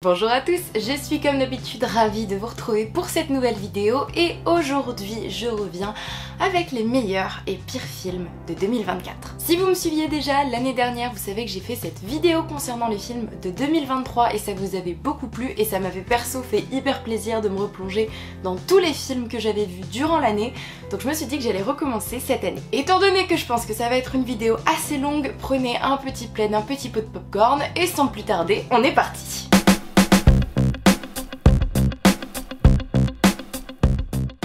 Bonjour à tous, je suis comme d'habitude ravie de vous retrouver pour cette nouvelle vidéo et aujourd'hui je reviens avec les meilleurs et pires films de 2024. Si vous me suiviez déjà l'année dernière, vous savez que j'ai fait cette vidéo concernant les films de 2023 et ça vous avait beaucoup plu et ça m'avait perso fait hyper plaisir de me replonger dans tous les films que j'avais vus durant l'année, donc je me suis dit que j'allais recommencer cette année. Étant donné que je pense que ça va être une vidéo assez longue, prenez un petit plaid, un petit pot de popcorn et sans plus tarder, on est parti.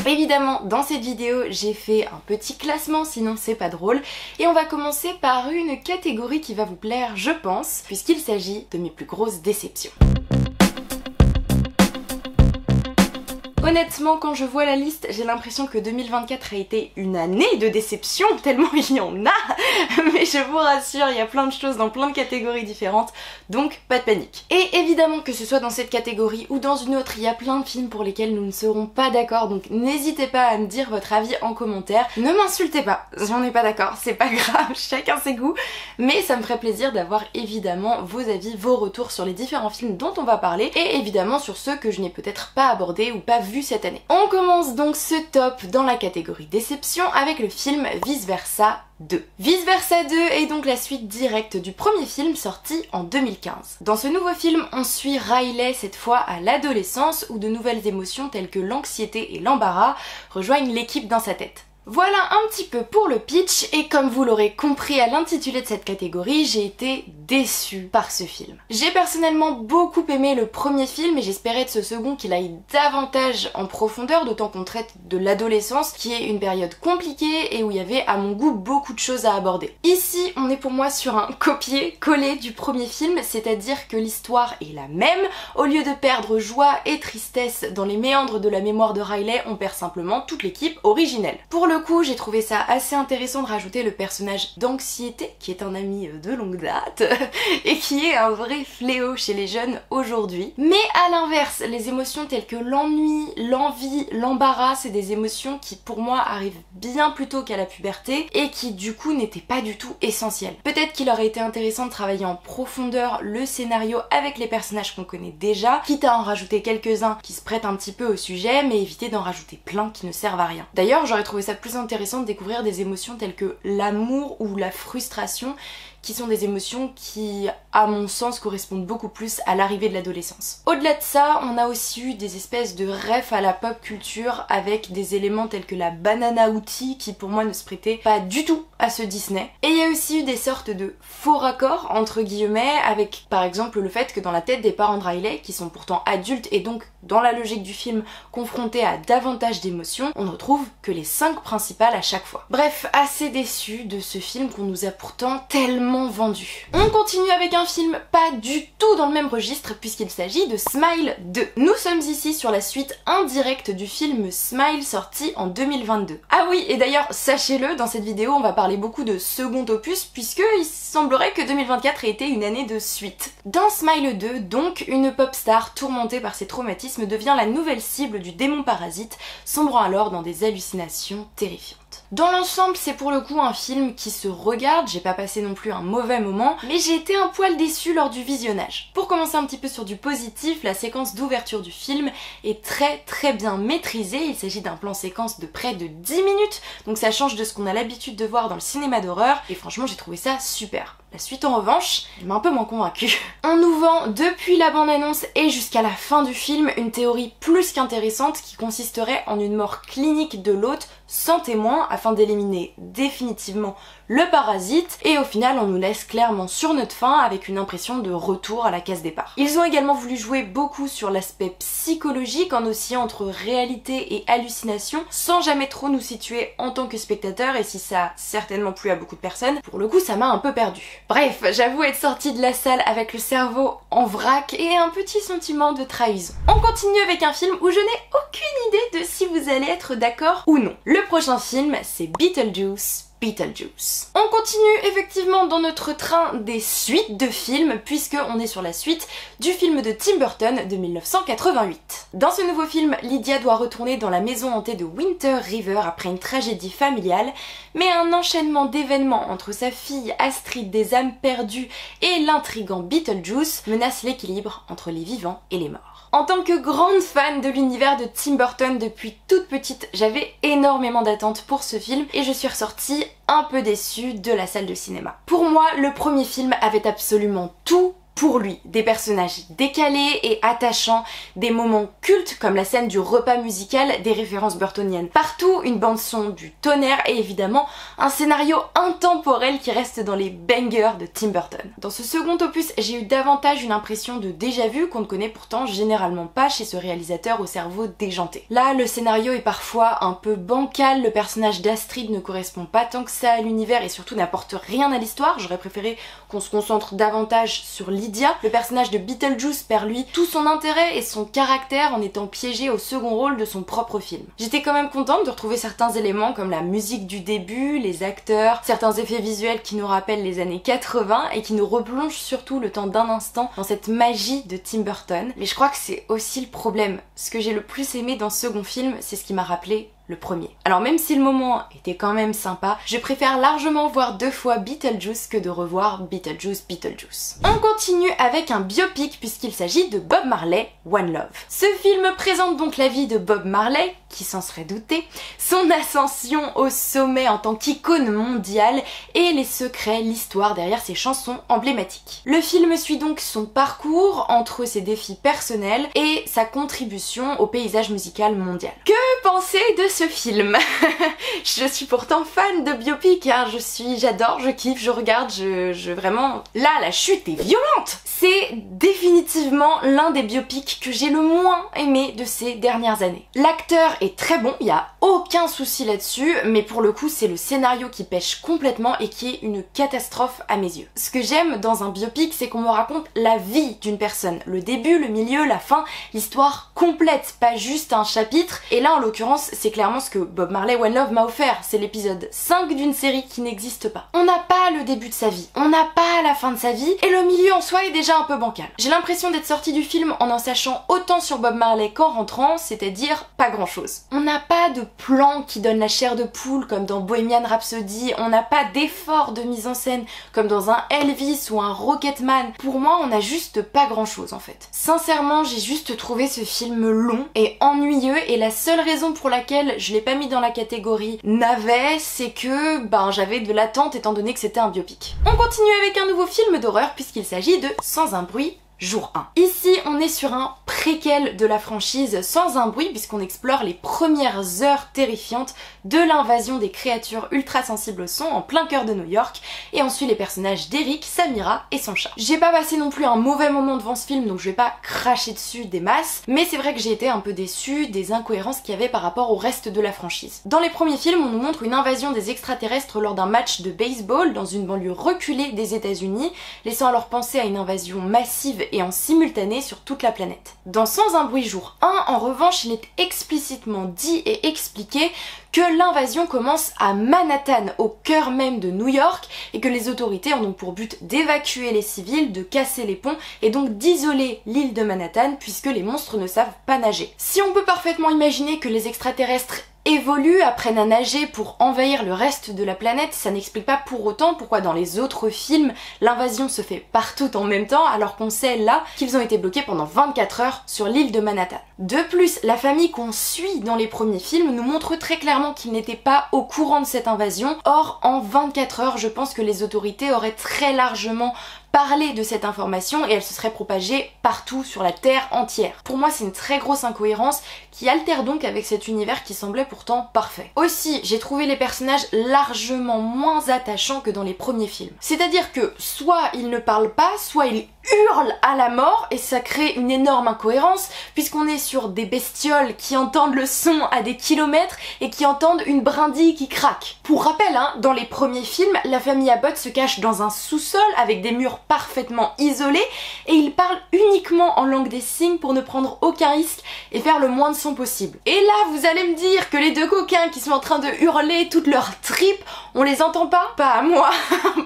Évidemment, dans cette vidéo, j'ai fait un petit classement, sinon c'est pas drôle. Et on va commencer par une catégorie qui va vous plaire, je pense, puisqu'il s'agit de mes plus grosses déceptions. Honnêtement, quand je vois la liste, j'ai l'impression que 2024 a été une année de déception, tellement il y en a. Mais je vous rassure, il y a plein de choses dans plein de catégories différentes, donc pas de panique. Et évidemment, que ce soit dans cette catégorie ou dans une autre, il y a plein de films pour lesquels nous ne serons pas d'accord, donc n'hésitez pas à me dire votre avis en commentaire. Ne m'insultez pas, si on n'est pas d'accord, c'est pas grave, chacun ses goûts, mais ça me ferait plaisir d'avoir évidemment vos avis, vos retours sur les différents films dont on va parler, et évidemment sur ceux que je n'ai peut-être pas abordés ou pas vus cette année. On commence donc ce top dans la catégorie déception avec le film Vice Versa 2. Vice Versa 2 est donc la suite directe du premier film sorti en 2015. Dans ce nouveau film, on suit Riley cette fois à l'adolescence où de nouvelles émotions telles que l'anxiété et l'embarras rejoignent l'équipe dans sa tête. Voilà un petit peu pour le pitch et comme vous l'aurez compris à l'intitulé de cette catégorie, j'ai été déçue par ce film. J'ai personnellement beaucoup aimé le premier film et j'espérais de ce second qu'il aille davantage en profondeur, d'autant qu'on traite de l'adolescence qui est une période compliquée et où il y avait à mon goût beaucoup de choses à aborder. Ici, on est pour moi sur un copier-coller du premier film, c'est-à-dire que l'histoire est la même. Au lieu de perdre joie et tristesse dans les méandres de la mémoire de Riley, on perd simplement toute l'équipe originelle. Pour le coup, j'ai trouvé ça assez intéressant de rajouter le personnage d'Anxiété, qui est un ami de longue date, et qui est un vrai fléau chez les jeunes aujourd'hui. Mais à l'inverse, les émotions telles que l'ennui, l'envie, l'embarras, c'est des émotions qui pour moi arrivent bien plus tôt qu'à la puberté, et qui du coup n'étaient pas du tout essentielles. Peut-être qu'il aurait été intéressant de travailler en profondeur le scénario avec les personnages qu'on connaît déjà, quitte à en rajouter quelques-uns qui se prêtent un petit peu au sujet, mais éviter d'en rajouter plein qui ne servent à rien. D'ailleurs, j'aurais trouvé ça plus intéressant de découvrir des émotions telles que l'amour ou la frustration, qui sont des émotions qui, à mon sens, correspondent beaucoup plus à l'arrivée de l'adolescence. Au-delà de ça, on a aussi eu des espèces de refs à la pop culture avec des éléments tels que la banana outil qui pour moi ne se prêtait pas du tout à ce Disney. Et il y a aussi eu des sortes de faux raccords entre guillemets avec par exemple le fait que dans la tête des parents de Riley, qui sont pourtant adultes et donc dans la logique du film confrontés à davantage d'émotions, on ne retrouve que les 5 principales à chaque fois. Bref, assez déçu de ce film qu'on nous a pourtant tellement vendu. On continue avec un film pas du tout dans le même registre puisqu'il s'agit de Smile 2. Nous sommes ici sur la suite indirecte du film Smile sorti en 2022. Ah oui, et d'ailleurs sachez-le, dans cette vidéo on va parler beaucoup de second opus puisque il semblerait que 2024 ait été une année de suite. Dans Smile 2, donc, une pop star tourmentée par ses traumatismes devient la nouvelle cible du démon parasite, sombrant alors dans des hallucinations terrifiantes. Dans l'ensemble, c'est pour le coup un film qui se regarde, j'ai pas passé non plus un mauvais moment, mais j'ai été un poil déçue lors du visionnage. Pour commencer un petit peu sur du positif, la séquence d'ouverture du film est très bien maîtrisée, il s'agit d'un plan séquence de près de 10 minutes, donc ça change de ce qu'on a l'habitude de voir dans le cinéma d'horreur, et franchement j'ai trouvé ça super. La suite en revanche, elle m'a un peu moins convaincue. On nous vend depuis la bande-annonce et jusqu'à la fin du film une théorie plus qu'intéressante qui consisterait en une mort clinique de l'hôte sans témoin afin d'éliminer définitivement le parasite et au final on nous laisse clairement sur notre faim avec une impression de retour à la case départ. Ils ont également voulu jouer beaucoup sur l'aspect psychologique en oscillant entre réalité et hallucination sans jamais trop nous situer en tant que spectateur et si ça a certainement plu à beaucoup de personnes, pour le coup ça m'a un peu perdu. Bref, j'avoue être sortie de la salle avec le cerveau en vrac et un petit sentiment de trahison. On continue avec un film où je n'ai aucune idée de si vous allez être d'accord ou non. Le prochain film c'est Beetlejuice Beetlejuice. On continue effectivement dans notre train des suites de films puisque on est sur la suite du film de Tim Burton de 1988. Dans ce nouveau film, Lydia doit retourner dans la maison hantée de Winter River après une tragédie familiale, mais un enchaînement d'événements entre sa fille Astrid des âmes perdues et l'intrigant Beetlejuice menace l'équilibre entre les vivants et les morts. En tant que grande fan de l'univers de Tim Burton depuis toute petite, j'avais énormément d'attentes pour ce film et je suis ressortie un peu déçue de la salle de cinéma. Pour moi, le premier film avait absolument tout pour lui. Des personnages décalés et attachants, des moments cultes comme la scène du repas musical, des références burtoniennes partout, une bande son du tonnerre et évidemment un scénario intemporel qui reste dans les bangers de Tim Burton. Dans ce second opus, j'ai eu davantage une impression de déjà-vu qu'on ne connaît pourtant généralement pas chez ce réalisateur au cerveau déjanté. Là, le scénario est parfois un peu bancal, le personnage d'Astrid ne correspond pas tant que ça à l'univers et surtout n'apporte rien à l'histoire. J'aurais préféré qu'on se concentre davantage sur Lydia. Le personnage de Beetlejuice perd lui tout son intérêt et son caractère en étant piégé au second rôle de son propre film. J'étais quand même contente de retrouver certains éléments comme la musique du début, les acteurs, certains effets visuels qui nous rappellent les années 80 et qui nous replongent surtout le temps d'un instant dans cette magie de Tim Burton. Mais je crois que c'est aussi le problème. Ce que j'ai le plus aimé dans ce second film, c'est ce qui m'a rappelé le premier. Alors même si le moment était quand même sympa, je préfère largement voir 2 fois Beetlejuice que de revoir Beetlejuice. On continue avec un biopic puisqu'il s'agit de Bob Marley, One Love. Ce film présente donc la vie de Bob Marley, qui s'en serait douté, son ascension au sommet en tant qu'icône mondiale et les secrets, l'histoire derrière ses chansons emblématiques. Le film suit donc son parcours entre ses défis personnels et sa contribution au paysage musical mondial. Que penser de ce film? Je suis pourtant fan de biopic, hein. J'adore, je kiffe, je regarde, vraiment... Là, la chute est violente! C'est définitivement l'un des biopics que j'ai le moins aimé de ces dernières années. L'acteur est très bon, il y a aucun souci là-dessus, mais pour le coup, c'est le scénario qui pêche complètement et qui est une catastrophe à mes yeux. Ce que j'aime dans un biopic, c'est qu'on me raconte la vie d'une personne. Le début, le milieu, la fin, l'histoire complète, pas juste un chapitre. Et là, en l'occurrence, c'est clairement ce que Bob Marley One Love m'a offert. C'est l'épisode 5 d'une série qui n'existe pas. On n'a pas le début de sa vie, on n'a pas la fin de sa vie, et le milieu en soi est déjà un peu bancal. J'ai l'impression d'être sortie du film en sachant autant sur Bob Marley qu'en rentrant, c'est-à-dire pas grand-chose. On n'a pas de plan qui donne la chair de poule comme dans Bohemian Rhapsody, on n'a pas d'effort de mise en scène comme dans un Elvis ou un Rocketman. Pour moi, on n'a juste pas grand-chose en fait. Sincèrement, j'ai juste trouvé ce film long et ennuyeux et la seule raison pour laquelle je l'ai pas mis dans la catégorie navet, c'est que j'avais de l'attente étant donné que c'était un biopic. On continue avec un nouveau film d'horreur puisqu'il s'agit de Sans un bruit, jour 1. Ici, on est sur un préquel de la franchise Sans un bruit puisqu'on explore les premières heures terrifiantes de l'invasion des créatures ultra sensibles au son en plein cœur de New York et on suit les personnages d'Eric, Samira et son chat. J'ai pas passé non plus un mauvais moment devant ce film donc je vais pas cracher dessus des masses, mais c'est vrai que j'ai été un peu déçue des incohérences qu'il y avait par rapport au reste de la franchise. Dans les premiers films, on nous montre une invasion des extraterrestres lors d'un match de baseball dans une banlieue reculée des États-Unis, laissant alors penser à une invasion massive et en simultané sur toute la planète. Dans Sans un bruit jour 1, en revanche, il est explicitement dit et expliqué que l'invasion commence à Manhattan, au cœur même de New York, et que les autorités ont donc pour but d'évacuer les civils, de casser les ponts, et donc d'isoler l'île de Manhattan, puisque les monstres ne savent pas nager. Si on peut parfaitement imaginer que les extraterrestres évoluent, apprennent à nager pour envahir le reste de la planète, ça n'explique pas pour autant pourquoi dans les autres films, l'invasion se fait partout en même temps, alors qu'on sait là qu'ils ont été bloqués pendant 24 heures sur l'île de Manhattan. De plus, la famille qu'on suit dans les premiers films nous montre très clairement qu'ils n'étaient pas au courant de cette invasion. Or, en 24 heures, je pense que les autorités auraient très largement parler de cette information et elle se serait propagée partout sur la Terre entière. Pour moi, c'est une très grosse incohérence qui altère donc avec cet univers qui semblait pourtant parfait. Aussi, j'ai trouvé les personnages largement moins attachants que dans les premiers films. C'est-à-dire que soit ils ne parlent pas, soit ils hurle à la mort et ça crée une énorme incohérence puisqu'on est sur des bestioles qui entendent le son à des kilomètres et qui entendent une brindille qui craque. Pour rappel, hein, dans les premiers films, la famille Abbott se cache dans un sous-sol avec des murs parfaitement isolés et ils parlent uniquement en langue des signes pour ne prendre aucun risque et faire le moins de son possible. Et là, vous allez me dire que les deux coquins qui sont en train de hurler toute leur tripes, on les entend pas? Pas à moi,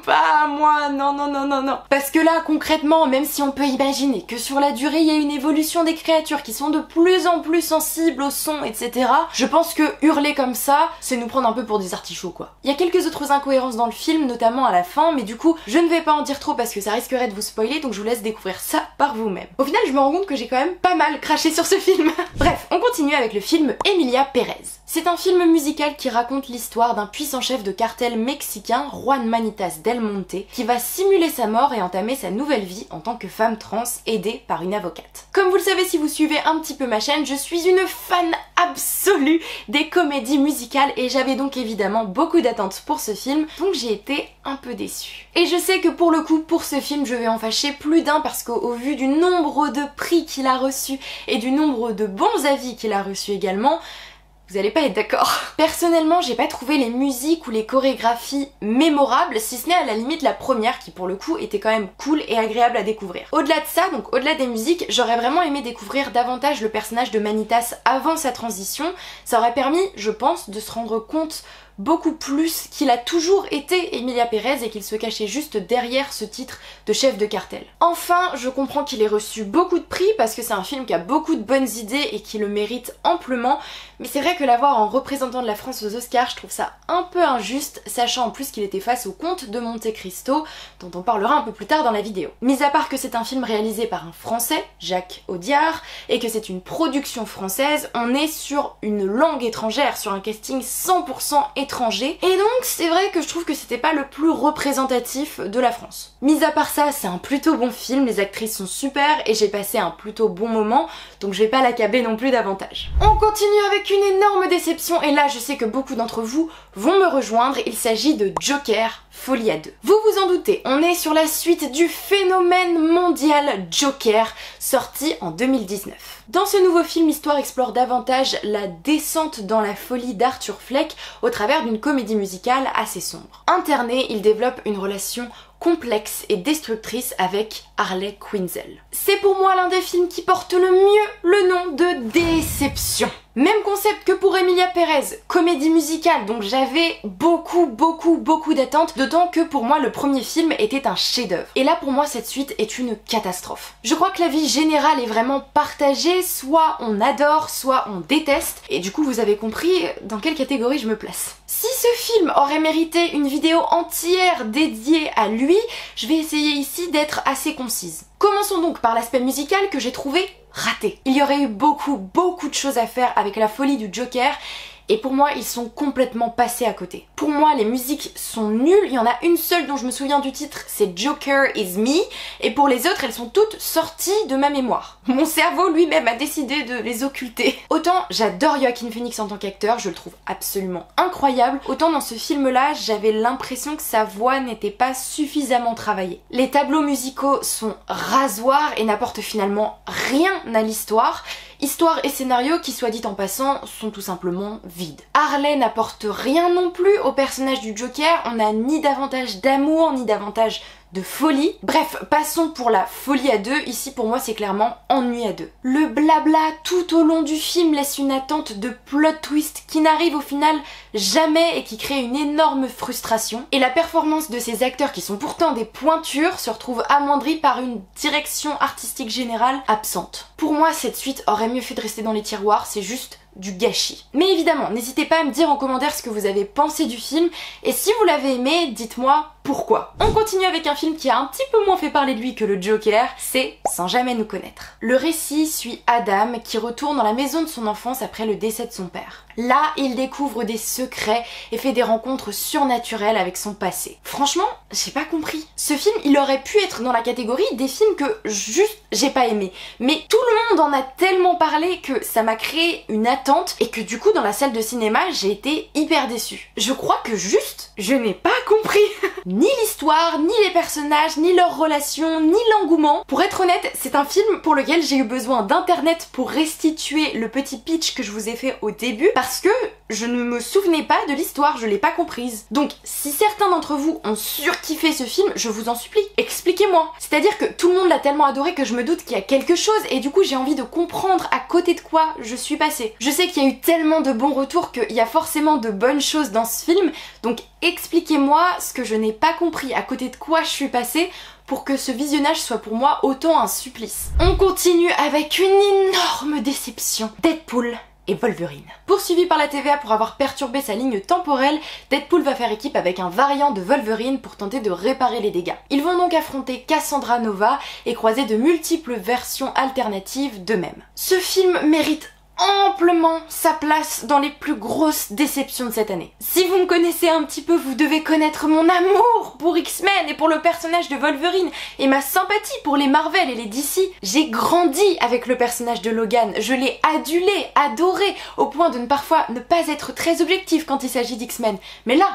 pas à moi, non, non, non, non, non. Parce que là, concrètement, même si on peut imaginer que sur la durée, il y a une évolution des créatures qui sont de plus en plus sensibles au son, etc., je pense que hurler comme ça, c'est nous prendre un peu pour des artichauts, quoi. Il y a quelques autres incohérences dans le film, notamment à la fin, mais du coup, je ne vais pas en dire trop parce que ça risquerait de vous spoiler, donc je vous laisse découvrir ça par vous-même. Au final, je me rends compte que j'ai quand même pas mal craché sur ce film. Bref, on continue avec le film Emilia Pérez. C'est un film musical qui raconte l'histoire d'un puissant chef de cartel mexicain, Juan Manitas del Monte, qui va simuler sa mort et entamer sa nouvelle vie en tant que femme trans aidée par une avocate. Comme vous le savez si vous suivez un petit peu ma chaîne, je suis une fan absolue des comédies musicales et j'avais donc évidemment beaucoup d'attentes pour ce film, donc j'ai été un peu déçue. Et je sais que pour le coup, pour ce film, je vais en fâcher plus d'un parce qu'au vu du nombre de prix qu'il a reçus et du nombre de bons avis qu'il a reçus également, vous allez pas être d'accord. Personnellement, j'ai pas trouvé les musiques ou les chorégraphies mémorables, si ce n'est à la limite la première qui pour le coup était quand même cool et agréable à découvrir. Au-delà de ça, donc au-delà des musiques, j'aurais vraiment aimé découvrir davantage le personnage de Manitas avant sa transition. Ça aurait permis, je pense, de se rendre compte beaucoup plus qu'il a toujours été Emilia Pérez et qu'il se cachait juste derrière ce titre de chef de cartel. Enfin, je comprends qu'il ait reçu beaucoup de prix parce que c'est un film qui a beaucoup de bonnes idées et qui le mérite amplement, mais c'est vrai que l'avoir en représentant de la France aux Oscars, je trouve ça un peu injuste, sachant en plus qu'il était face au Comte de Monte Cristo, dont on parlera un peu plus tard dans la vidéo. Mis à part que c'est un film réalisé par un Français, Jacques Audiard, et que c'est une production française, on est sur une langue étrangère, sur un casting 100% étranger, et donc c'est vrai que je trouve que c'était pas le plus représentatif de la France. Mis à part ça, c'est un plutôt bon film, les actrices sont super et j'ai passé un plutôt bon moment, donc je vais pas l'accabler non plus davantage. On continue avec une énorme déception et là je sais que beaucoup d'entre vous vont me rejoindre, il s'agit de Joker, Folie à deux. Vous vous en doutez, on est sur la suite du phénomène mondial Joker, sorti en 2019. Dans ce nouveau film, l'histoire explore davantage la descente dans la folie d'Arthur Fleck au travers d'une comédie musicale assez sombre. Interné, il développe une relation complexe et destructrice avec Harley Quinzel. C'est pour moi l'un des films qui porte le mieux le nom de déception. Même concept que pour Emilia Pérez, comédie musicale, donc j'avais beaucoup d'attentes, d'autant que pour moi le premier film était un chef-d'œuvre. Et là pour moi cette suite est une catastrophe. Je crois que l'avis général est vraiment partagé, soit on adore, soit on déteste, et du coup vous avez compris dans quelle catégorie je me place. Si ce film aurait mérité une vidéo entière dédiée à lui, je vais essayer ici d'être assez concise. Commençons donc par l'aspect musical que j'ai trouvé raté. Il y aurait eu beaucoup de choses à faire avec la folie du Joker et pour moi ils sont complètement passés à côté. Pour moi les musiques sont nulles, il y en a une seule dont je me souviens du titre, c'est Joker is Me, et pour les autres elles sont toutes sorties de ma mémoire. Mon cerveau lui-même a décidé de les occulter. Autant j'adore Joaquin Phoenix en tant qu'acteur, je le trouve absolument incroyable, autant dans ce film-là j'avais l'impression que sa voix n'était pas suffisamment travaillée. Les tableaux musicaux sont rasoirs et n'apportent finalement rien à l'histoire. Histoire et scénario qui, soit dit en passant, sont tout simplement vides. Harley n'apporte rien non plus au personnage du Joker, on n'a ni davantage d'amour, ni davantage de folie. Bref, passons pour la folie à deux, ici pour moi c'est clairement ennui à deux. Le blabla tout au long du film laisse une attente de plot twist qui n'arrive au final jamais et qui crée une énorme frustration. Et la performance de ces acteurs qui sont pourtant des pointures se retrouve amoindrie par une direction artistique générale absente. Pour moi cette suite aurait mieux fait de rester dans les tiroirs, c'est juste du gâchis. Mais évidemment, n'hésitez pas à me dire en commentaire ce que vous avez pensé du film et si vous l'avez aimé, dites-moi pourquoi. On continue avec un film qui a un petit peu moins fait parler de lui que le Joker, c'est Sans jamais nous connaître. Le récit suit Adam qui retourne dans la maison de son enfance après le décès de son père. Là, il découvre des secrets et fait des rencontres surnaturelles avec son passé. Franchement, j'ai pas compris. Ce film, il aurait pu être dans la catégorie des films que juste j'ai pas aimé. Mais tout le monde en a tellement parlé que ça m'a créé une attente d'attente et que du coup dans la salle de cinéma j'ai été hyper déçue. Je crois que juste je n'ai pas compris ni l'histoire, ni les personnages, ni leurs relations, ni l'engouement. Pour être honnête, c'est un film pour lequel j'ai eu besoin d'internet pour restituer le petit pitch que je vous ai fait au début parce que je ne me souvenais pas de l'histoire, je l'ai pas comprise. Donc si certains d'entre vous ont surkiffé ce film, je vous en supplie, expliquez-moi. C'est-à-dire que tout le monde l'a tellement adoré que je me doute qu'il y a quelque chose et du coup j'ai envie de comprendre à côté de quoi je suis passée. Je sais qu'il y a eu tellement de bons retours qu'il y a forcément de bonnes choses dans ce film, donc expliquez-moi ce que je n'ai pas compris, à côté de quoi je suis passée pour que ce visionnage soit pour moi autant un supplice. On continue avec une énorme déception. Deadpool et Wolverine. Poursuivi par la TVA pour avoir perturbé sa ligne temporelle, Deadpool va faire équipe avec un variant de Wolverine pour tenter de réparer les dégâts. Ils vont donc affronter Cassandra Nova et croiser de multiples versions alternatives d'eux-mêmes. Ce film mérite amplement sa place dans les plus grosses déceptions de cette année. Si vous me connaissez un petit peu, vous devez connaître mon amour pour X-Men et pour le personnage de Wolverine et ma sympathie pour les Marvel et les DC. J'ai grandi avec le personnage de Logan, je l'ai adulé, adoré, au point de parfois ne pas être très objectif quand il s'agit d'X-Men. Mais là,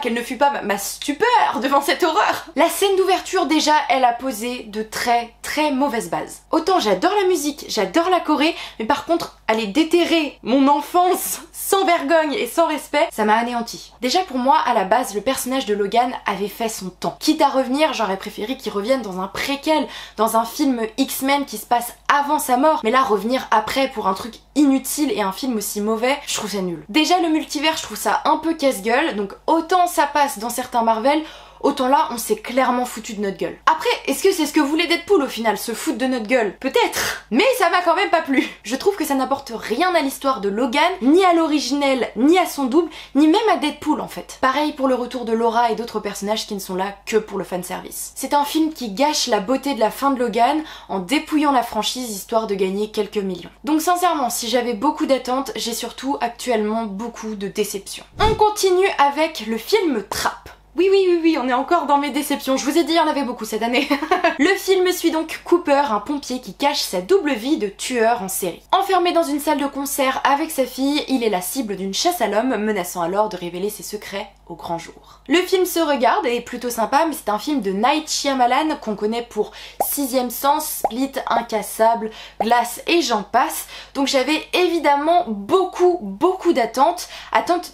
quelle ne fut pas ma stupeur devant cette horreur! La scène d'ouverture déjà, elle a posé de très mauvaises bases. Autant j'adore la musique, j'adore la choré, mais par contre, aller déterrer mon enfance sans vergogne et sans respect, ça m'a anéanti. Déjà pour moi, à la base, le personnage de Logan avait fait son temps. Quitte à revenir, j'aurais préféré qu'il revienne dans un préquel, dans un film X-Men qui se passe avant sa mort, mais là revenir après pour un truc inutile et un film aussi mauvais, je trouve ça nul. Déjà le multivers, je trouve ça un peu casse-gueule, donc autant ça passe dans certains Marvel, autant là, on s'est clairement foutu de notre gueule. Après, est-ce que c'est ce que voulait Deadpool au final, se foutre de notre gueule? Peut-être, mais ça m'a quand même pas plu. Je trouve que ça n'apporte rien à l'histoire de Logan, ni à l'originel, ni à son double, ni même à Deadpool en fait. Pareil pour le retour de Laura et d'autres personnages qui ne sont là que pour le fanservice. C'est un film qui gâche la beauté de la fin de Logan en dépouillant la franchise histoire de gagner quelques millions. Donc sincèrement, si j'avais beaucoup d'attentes, j'ai surtout actuellement beaucoup de déceptions. On continue avec le film Trap. Oui, on est encore dans mes déceptions, je vous ai dit, il y en avait beaucoup cette année. Le film suit donc Cooper, un pompier qui cache sa double vie de tueur en série. Enfermé dans une salle de concert avec sa fille, il est la cible d'une chasse à l'homme, menaçant alors de révéler ses secrets au grand jour. Le film se regarde et est plutôt sympa, mais c'est un film de Night Shyamalan qu'on connaît pour Sixième Sens, Split, Incassable, Glass et j'en passe. Donc j'avais évidemment beaucoup d'attentes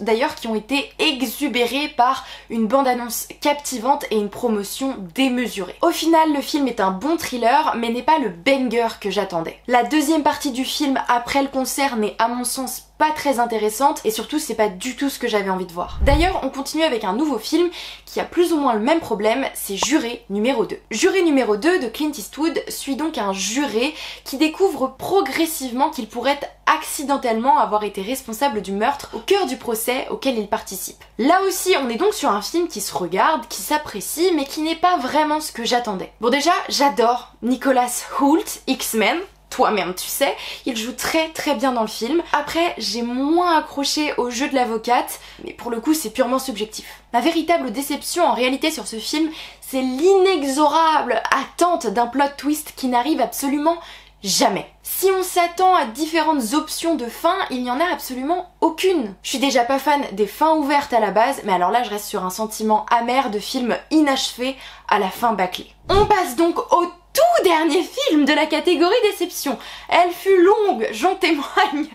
d'ailleurs qui ont été exubérées par une bande-annonce captivante et une promotion démesurée. Au final, le film est un bon thriller, mais n'est pas le banger que j'attendais. La deuxième partie du film, après le concert, n'est à mon sens pas très intéressante et surtout c'est pas du tout ce que j'avais envie de voir. D'ailleurs on continue avec un nouveau film qui a plus ou moins le même problème, c'est Juré numéro 2. Juré numéro 2 de Clint Eastwood suit donc un juré qui découvre progressivement qu'il pourrait accidentellement avoir été responsable du meurtre au cœur du procès auquel il participe. Là aussi on est donc sur un film qui se regarde, qui s'apprécie mais qui n'est pas vraiment ce que j'attendais. Bon déjà j'adore Nicholas Hoult, X-Men, toi-même tu sais, il joue très bien dans le film. Après, j'ai moins accroché au jeu de l'avocate, mais pour le coup c'est purement subjectif. Ma véritable déception en réalité sur ce film, c'est l'inexorable attente d'un plot twist qui n'arrive absolument jamais. Si on s'attend à différentes options de fin, il n'y en a absolument aucune. Je suis déjà pas fan des fins ouvertes à la base, mais alors là je reste sur un sentiment amer de film inachevé à la fin bâclée. On passe donc au tout dernier film de la catégorie déception. Elle fut longue, j'en témoigne.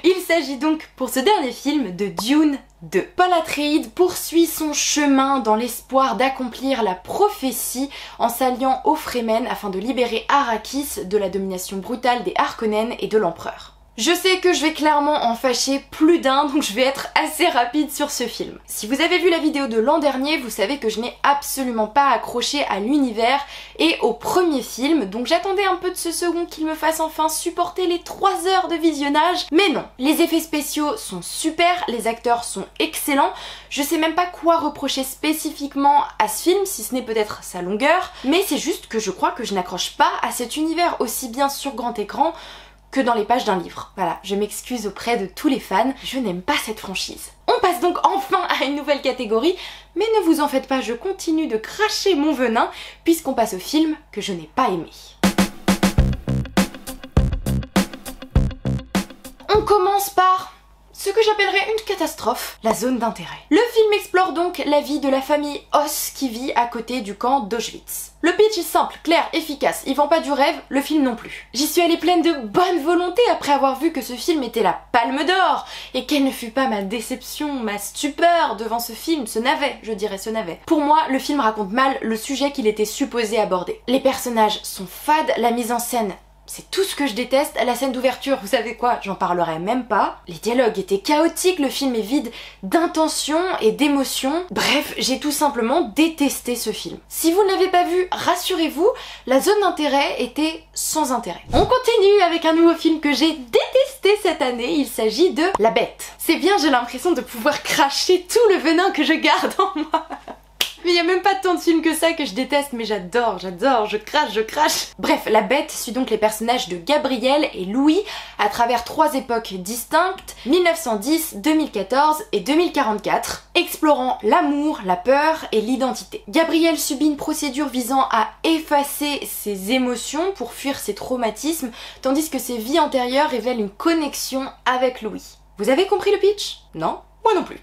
Il s'agit donc pour ce dernier film de Dune 2. Paul Atreides poursuit son chemin dans l'espoir d'accomplir la prophétie en s'alliant aux Fremen afin de libérer Arrakis de la domination brutale des Harkonnen et de l'Empereur. Je sais que je vais clairement en fâcher plus d'un, donc je vais être assez rapide sur ce film. Si vous avez vu la vidéo de l'an dernier, vous savez que je n'ai absolument pas accroché à l'univers et au premier film, donc j'attendais un peu de ce second qu'il me fasse enfin supporter les 3 heures de visionnage, mais non. Les effets spéciaux sont super, les acteurs sont excellents, je sais même pas quoi reprocher spécifiquement à ce film, si ce n'est peut-être sa longueur, mais c'est juste que je crois que je n'accroche pas à cet univers aussi bien sur grand écran que dans les pages d'un livre. Voilà, je m'excuse auprès de tous les fans, je n'aime pas cette franchise. On passe donc enfin à une nouvelle catégorie, mais ne vous en faites pas, je continue de cracher mon venin, puisqu'on passe au film que je n'ai pas aimé. On commence par ce que j'appellerais une catastrophe, la zone d'intérêt. Le film explore donc la vie de la famille Oss qui vit à côté du camp d'Auschwitz. Le pitch est simple, clair, efficace, il vend pas du rêve, le film non plus. J'y suis allée pleine de bonne volonté après avoir vu que ce film était la Palme d'Or, et quelle ne fut pas ma déception, ma stupeur devant ce film, ce navet, je dirais ce navet. Pour moi, le film raconte mal le sujet qu'il était supposé aborder. Les personnages sont fades, la mise en scène, c'est tout ce que je déteste. La scène d'ouverture, vous savez quoi, j'en parlerai même pas. Les dialogues étaient chaotiques, le film est vide d'intention et d'émotion. Bref, j'ai tout simplement détesté ce film. Si vous ne l'avez pas vu, rassurez-vous, la zone d'intérêt était sans intérêt. On continue avec un nouveau film que j'ai détesté cette année, il s'agit de La Bête. C'est bien, j'ai l'impression de pouvoir cracher tout le venin que je garde en moi. Mais il y a même pas tant de films que ça que je déteste, mais j'adore, je crache. Bref, La Bête suit donc les personnages de Gabriel et Louis à travers 3 époques distinctes, 1910, 2014 et 2044, explorant l'amour, la peur et l'identité. Gabriel subit une procédure visant à effacer ses émotions pour fuir ses traumatismes, tandis que ses vies antérieures révèlent une connexion avec Louis. Vous avez compris le pitch? Non? Moi non plus.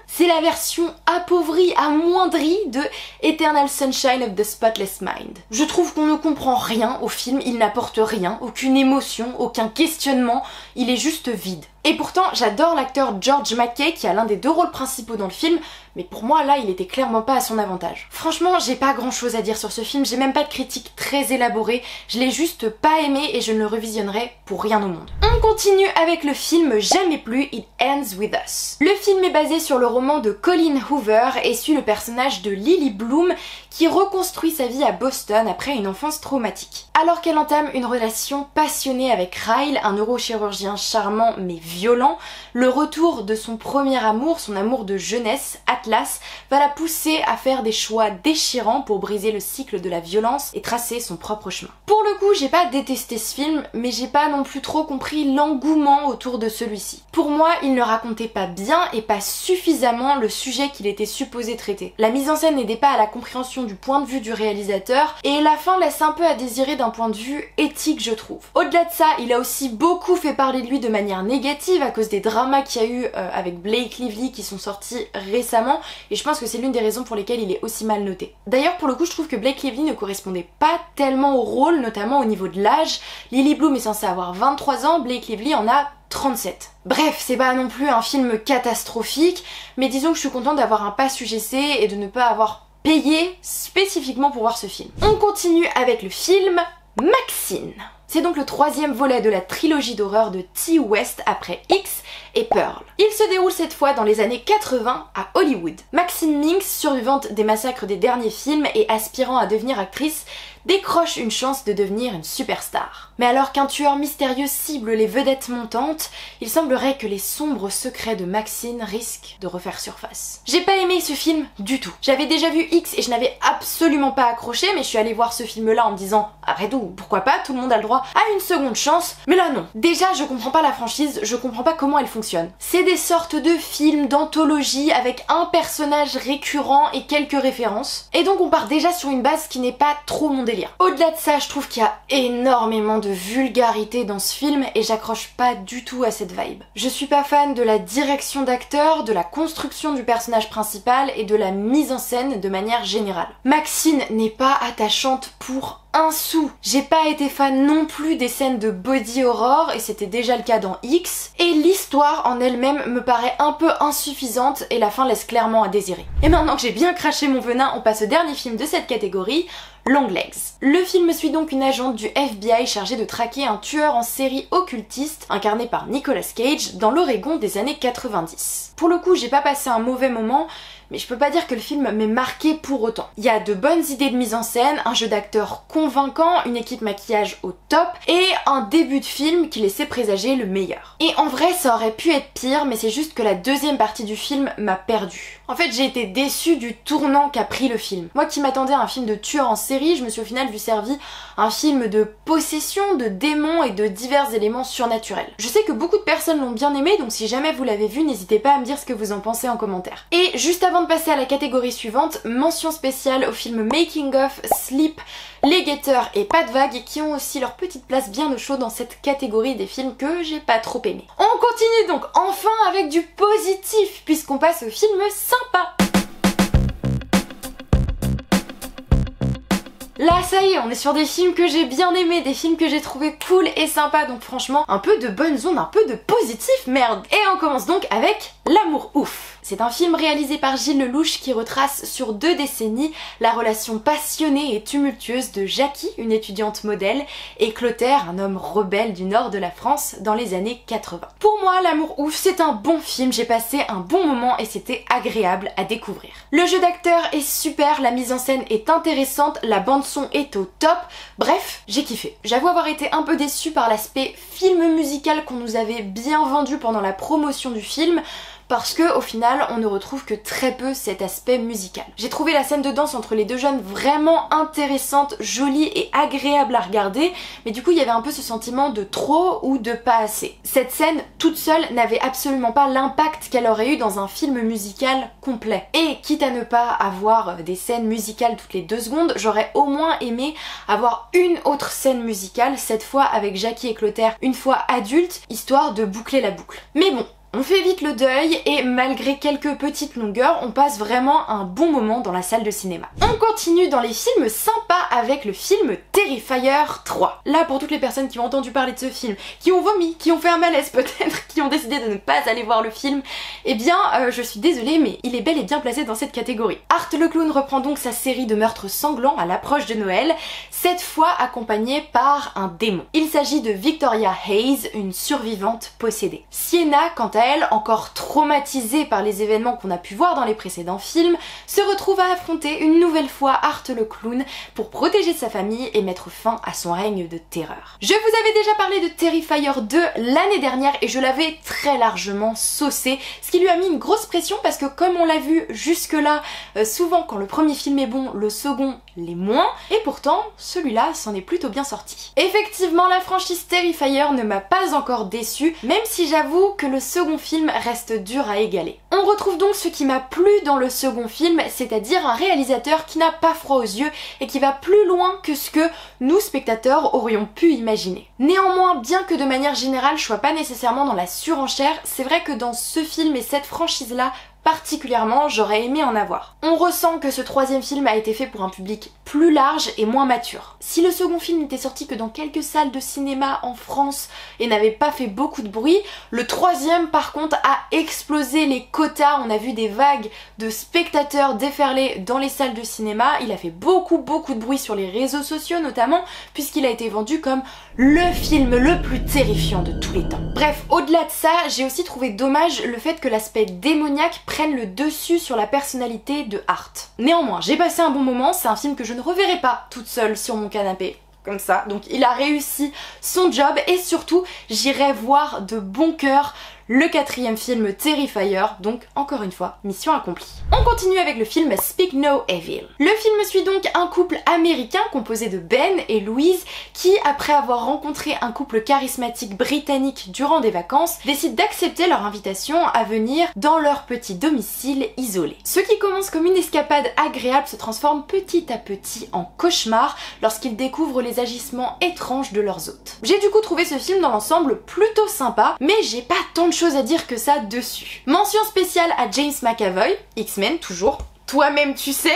C'est la version appauvrie, amoindrie de Eternal Sunshine of the Spotless Mind. Je trouve qu'on ne comprend rien au film, il n'apporte rien, aucune émotion, aucun questionnement, il est juste vide. Et pourtant, j'adore l'acteur George McKay qui a l'un des 2 rôles principaux dans le film, mais pour moi là, il était clairement pas à son avantage. Franchement, j'ai pas grand chose à dire sur ce film, j'ai même pas de critique très élaborée, je l'ai juste pas aimé et je ne le revisionnerai pour rien au monde. On continue avec le film Jamais plus, It Ends With Us. Le film est basé sur le roman de Colleen Hoover et suit le personnage de Lily Bloom qui reconstruit sa vie à Boston après une enfance traumatique. Alors qu'elle entame une relation passionnée avec Ryle, un neurochirurgien charmant mais violent, le retour de son premier amour, son amour de jeunesse, Atlas, va la pousser à faire des choix déchirants pour briser le cycle de la violence et tracer son propre chemin. Pour le coup, j'ai pas détesté ce film, mais j'ai pas non plus trop compris l'engouement autour de celui-ci. Pour moi, il ne racontait pas bien et pas suffisamment le sujet qu'il était supposé traiter. La mise en scène n'aidait pas à la compréhension du point de vue du réalisateur et la fin laisse un peu à désirer d'un point de vue éthique, je trouve. Au-delà de ça, il a aussi beaucoup fait parler de lui de manière négative à cause des dramas qu'il y a eu avec Blake Lively qui sont sortis récemment et je pense que c'est l'une des raisons pour lesquelles il est aussi mal noté. D'ailleurs, pour le coup, je trouve que Blake Lively ne correspondait pas tellement au rôle, notamment au niveau de l'âge. Lily Bloom est censée avoir 23 ans, Blake Lively en a 37. Bref, c'est pas non plus un film catastrophique, mais disons que je suis contente d'avoir un pass UGC et de ne pas avoir payé spécifiquement pour voir ce film. On continue avec le film Maxine. C'est donc le 3e volet de la trilogie d'horreur de Ti West après X et Pearl. Il se déroule cette fois dans les années 80 à Hollywood. Maxine Minx, survivante des massacres des derniers films et aspirant à devenir actrice, décroche une chance de devenir une superstar. Mais alors qu'un tueur mystérieux cible les vedettes montantes, il semblerait que les sombres secrets de Maxine risquent de refaire surface. J'ai pas aimé ce film du tout. J'avais déjà vu X et je n'avais absolument pas accroché, mais je suis allée voir ce film-là en me disant après tout, pourquoi pas, tout le monde a le droit à une seconde chance, mais là non. Déjà, je comprends pas la franchise, je comprends pas comment elle fonctionne. C'est des sortes de films, d'anthologie avec un personnage récurrent et quelques références, et donc on part déjà sur une base qui n'est pas trop mon délire. Au-delà de ça, je trouve qu'il y a énormément de vulgarité dans ce film et j'accroche pas du tout à cette vibe. Je suis pas fan de la direction d'acteur, de la construction du personnage principal et de la mise en scène de manière générale. Maxine n'est pas attachante pour un sou. J'ai pas été fan non plus des scènes de body horror et c'était déjà le cas dans X, et l'histoire en elle-même me paraît un peu insuffisante et la fin laisse clairement à désirer. Et maintenant que j'ai bien craché mon venin, on passe au dernier film de cette catégorie, Longlegs. Le film suit donc une agente du FBI chargée de traquer un tueur en série occultiste incarné par Nicolas Cage dans l'Oregon des années 90. Pour le coup, j'ai pas passé un mauvais moment, mais je peux pas dire que le film m'ait marqué pour autant. Il y a de bonnes idées de mise en scène, un jeu d'acteurs convaincant, une équipe maquillage au top et un début de film qui laissait présager le meilleur. Et en vrai, ça aurait pu être pire, mais c'est juste que la deuxième partie du film m'a perdue. En fait, j'ai été déçue du tournant qu'a pris le film. Moi qui m'attendais à un film de tueur en série, je me suis au final vu servi un film de possession, de démons et de divers éléments surnaturels. Je sais que beaucoup de personnes l'ont bien aimé, donc si jamais vous l'avez vu, n'hésitez pas à me dire ce que vous en pensez en commentaire. Et juste avant avant de passer à la catégorie suivante, mention spéciale au film Making of, Sleep, Les Guetteurs et Pas de Vague qui ont aussi leur petite place bien au chaud dans cette catégorie des films que j'ai pas trop aimés. On continue donc enfin avec du positif puisqu'on passe au film sympa. Là ça y est, on est sur des films que j'ai bien aimés, des films que j'ai trouvé cool et sympas, donc franchement un peu de bonne zone, un peu de positif, merde. Et on commence donc avec L'amour ouf. C'est un film réalisé par Gilles Lelouch qui retrace sur 2 décennies la relation passionnée et tumultueuse de Jackie, une étudiante modèle, et Clotaire, un homme rebelle du nord de la France dans les années 80. Pour moi, L'amour ouf, c'est un bon film, j'ai passé un bon moment et c'était agréable à découvrir. Le jeu d'acteur est super, la mise en scène est intéressante, la bande son est au top, bref, j'ai kiffé. J'avoue avoir été un peu déçue par l'aspect film musical qu'on nous avait bien vendu pendant la promotion du film, parce que au final on ne retrouve que très peu cet aspect musical. J'ai trouvé la scène de danse entre les deux jeunes vraiment intéressante, jolie et agréable à regarder, mais du coup il y avait un peu ce sentiment de trop ou de pas assez. Cette scène toute seule n'avait absolument pas l'impact qu'elle aurait eu dans un film musical complet. Et quitte à ne pas avoir des scènes musicales toutes les 2 secondes, j'aurais au moins aimé avoir une autre scène musicale, cette fois avec Jackie et Clotaire une fois adultes, histoire de boucler la boucle. Mais bon, on fait vite le deuil et malgré quelques petites longueurs, on passe vraiment un bon moment dans la salle de cinéma. On continue dans les films sympas avec le film Terrifier 3. Là, pour toutes les personnes qui ont entendu parler de ce film, qui ont vomi, qui ont fait un malaise peut-être, qui ont décidé de ne pas aller voir le film, eh bien, je suis désolée, mais il est bel et bien placé dans cette catégorie. Art le clown reprend donc sa série de meurtres sanglants à l'approche de Noël, cette fois accompagné par un démon. Il s'agit de Victoria Hayes, une survivante possédée. Sienna, quant à elle, encore traumatisée par les événements qu'on a pu voir dans les précédents films, se retrouve à affronter une nouvelle fois Art le clown pour protéger sa famille et mettre fin à son règne de terreur. Je vous avais déjà parlé de Terrifier 2 l'année dernière et je l'avais très largement saucé, ce qui lui a mis une grosse pression parce que comme on l'a vu jusque là, souvent quand le premier film est bon, le second l'est moins, et pourtant celui-là s'en est plutôt bien sorti. Effectivement, la franchise Terrifier ne m'a pas encore déçue, même si j'avoue que le second film reste dur à égaler. On retrouve donc ce qui m'a plu dans le second film, c'est-à-dire un réalisateur qui n'a pas froid aux yeux et qui va plus loin que ce que nous, spectateurs, aurions pu imaginer. Néanmoins, bien que de manière générale je sois pas nécessairement dans la surenchère, c'est vrai que dans ce film et cette franchise-là, particulièrement, j'aurais aimé en avoir. On ressent que ce 3e film a été fait pour un public plus large et moins mature. Si le second film n'était sorti que dans quelques salles de cinéma en France et n'avait pas fait beaucoup de bruit, le 3e par contre a explosé les quotas, on a vu des vagues de spectateurs déferler dans les salles de cinéma, il a fait beaucoup de bruit sur les réseaux sociaux notamment, puisqu'il a été vendu comme le film le plus terrifiant de tous les temps. Bref, au-delà de ça, j'ai aussi trouvé dommage le fait que l'aspect démoniaque prenne le dessus sur la personnalité de Art. Néanmoins, j'ai passé un bon moment, c'est un film que je ne reverrai pas toute seule sur mon canapé. Comme ça, donc il a réussi son job et surtout j'irai voir de bon cœur le 4e film Terrifier, donc encore une fois, mission accomplie. On continue avec le film Speak No Evil. Le film suit donc un couple américain composé de Ben et Louise qui, après avoir rencontré un couple charismatique britannique durant des vacances, décident d'accepter leur invitation à venir dans leur petit domicile isolé. Ce qui commence comme une escapade agréable se transforme petit à petit en cauchemar lorsqu'ils découvrent les agissements étranges de leurs hôtes. J'ai du coup trouvé ce film dans l'ensemble plutôt sympa, mais j'ai pas tant de choses à dire que ça dessus. Mention spéciale à James McAvoy, X-Men toujours, toi-même tu sais,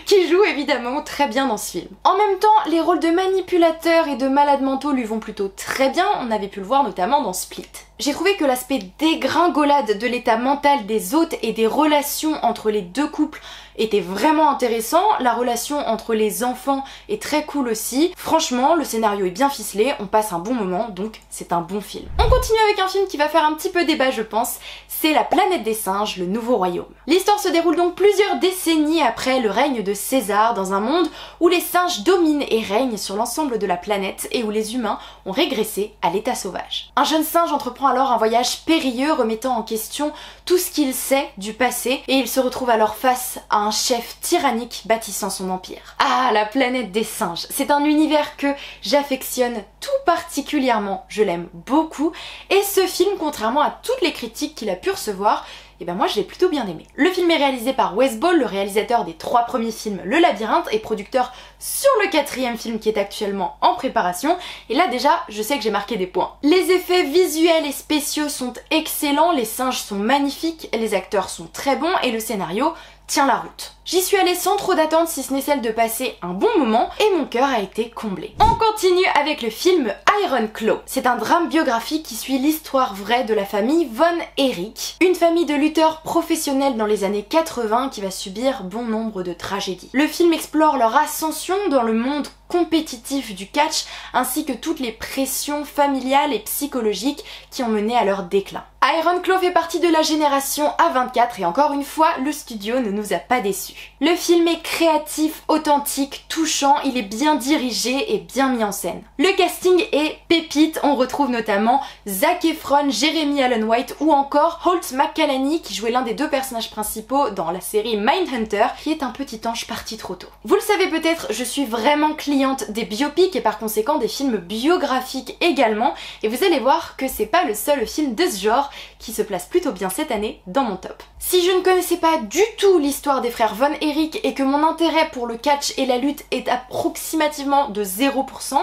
qui joue évidemment très bien dans ce film. En même temps, les rôles de manipulateur et de malade mentaux lui vont plutôt très bien, on avait pu le voir notamment dans Split. J'ai trouvé que l'aspect dégringolade de l'état mental des hôtes et des relations entre les deux couples était vraiment intéressant, la relation entre les enfants est très cool aussi. Franchement, le scénario est bien ficelé, on passe un bon moment, donc c'est un bon film. On continue avec un film qui va faire un petit peu débat je pense, c'est La planète des singes, le nouveau royaume. L'histoire se déroule donc plusieurs décennies après le règne de César, dans un monde où les singes dominent et règnent sur l'ensemble de la planète et où les humains ont régressé à l'état sauvage. Un jeune singe entreprend alors un voyage périlleux remettant en question tout ce qu'il sait du passé et il se retrouve alors face à un chef tyrannique bâtissant son empire. Ah, La planète des singes, c'est un univers que j'affectionne tout particulièrement, je l'aime beaucoup et ce film, contrairement à toutes les critiques qu'il a pu recevoir, et ben moi je l'ai plutôt bien aimé. Le film est réalisé par Wes Ball, le réalisateur des 3 premiers films Le Labyrinthe et producteur sur le 4e film qui est actuellement en préparation, et là déjà je sais que j'ai marqué des points. Les effets visuels et spéciaux sont excellents, les singes sont magnifiques, les acteurs sont très bons et le scénario tient la route. J'y suis allée sans trop d'attente si ce n'est celle de passer un bon moment et mon cœur a été comblé. On continue avec le film Iron Claw. C'est un drame biographique qui suit l'histoire vraie de la famille Von Erich, une famille de lutteurs professionnels dans les années 80 qui va subir bon nombre de tragédies. Le film explore leur ascension dans le monde compétitif du catch ainsi que toutes les pressions familiales et psychologiques qui ont mené à leur déclin. Iron Claw fait partie de la génération A24 et encore une fois, le studio ne nous a pas déçus. Le film est créatif, authentique, touchant, il est bien dirigé et bien mis en scène. Le casting est pépite, on retrouve notamment Zac Efron, Jeremy Allen White ou encore Holt McCallany qui jouait l'un des 2 personnages principaux dans la série Mindhunter, qui est un petit ange parti trop tôt. Vous le savez peut-être, je suis vraiment cliente des biopics et par conséquent des films biographiques également, et vous allez voir que c'est pas le seul film de ce genre qui se place plutôt bien cette année dans mon top. Si je ne connaissais pas du tout l'histoire des frères Von Erich et que mon intérêt pour le catch et la lutte est approximativement de 0%,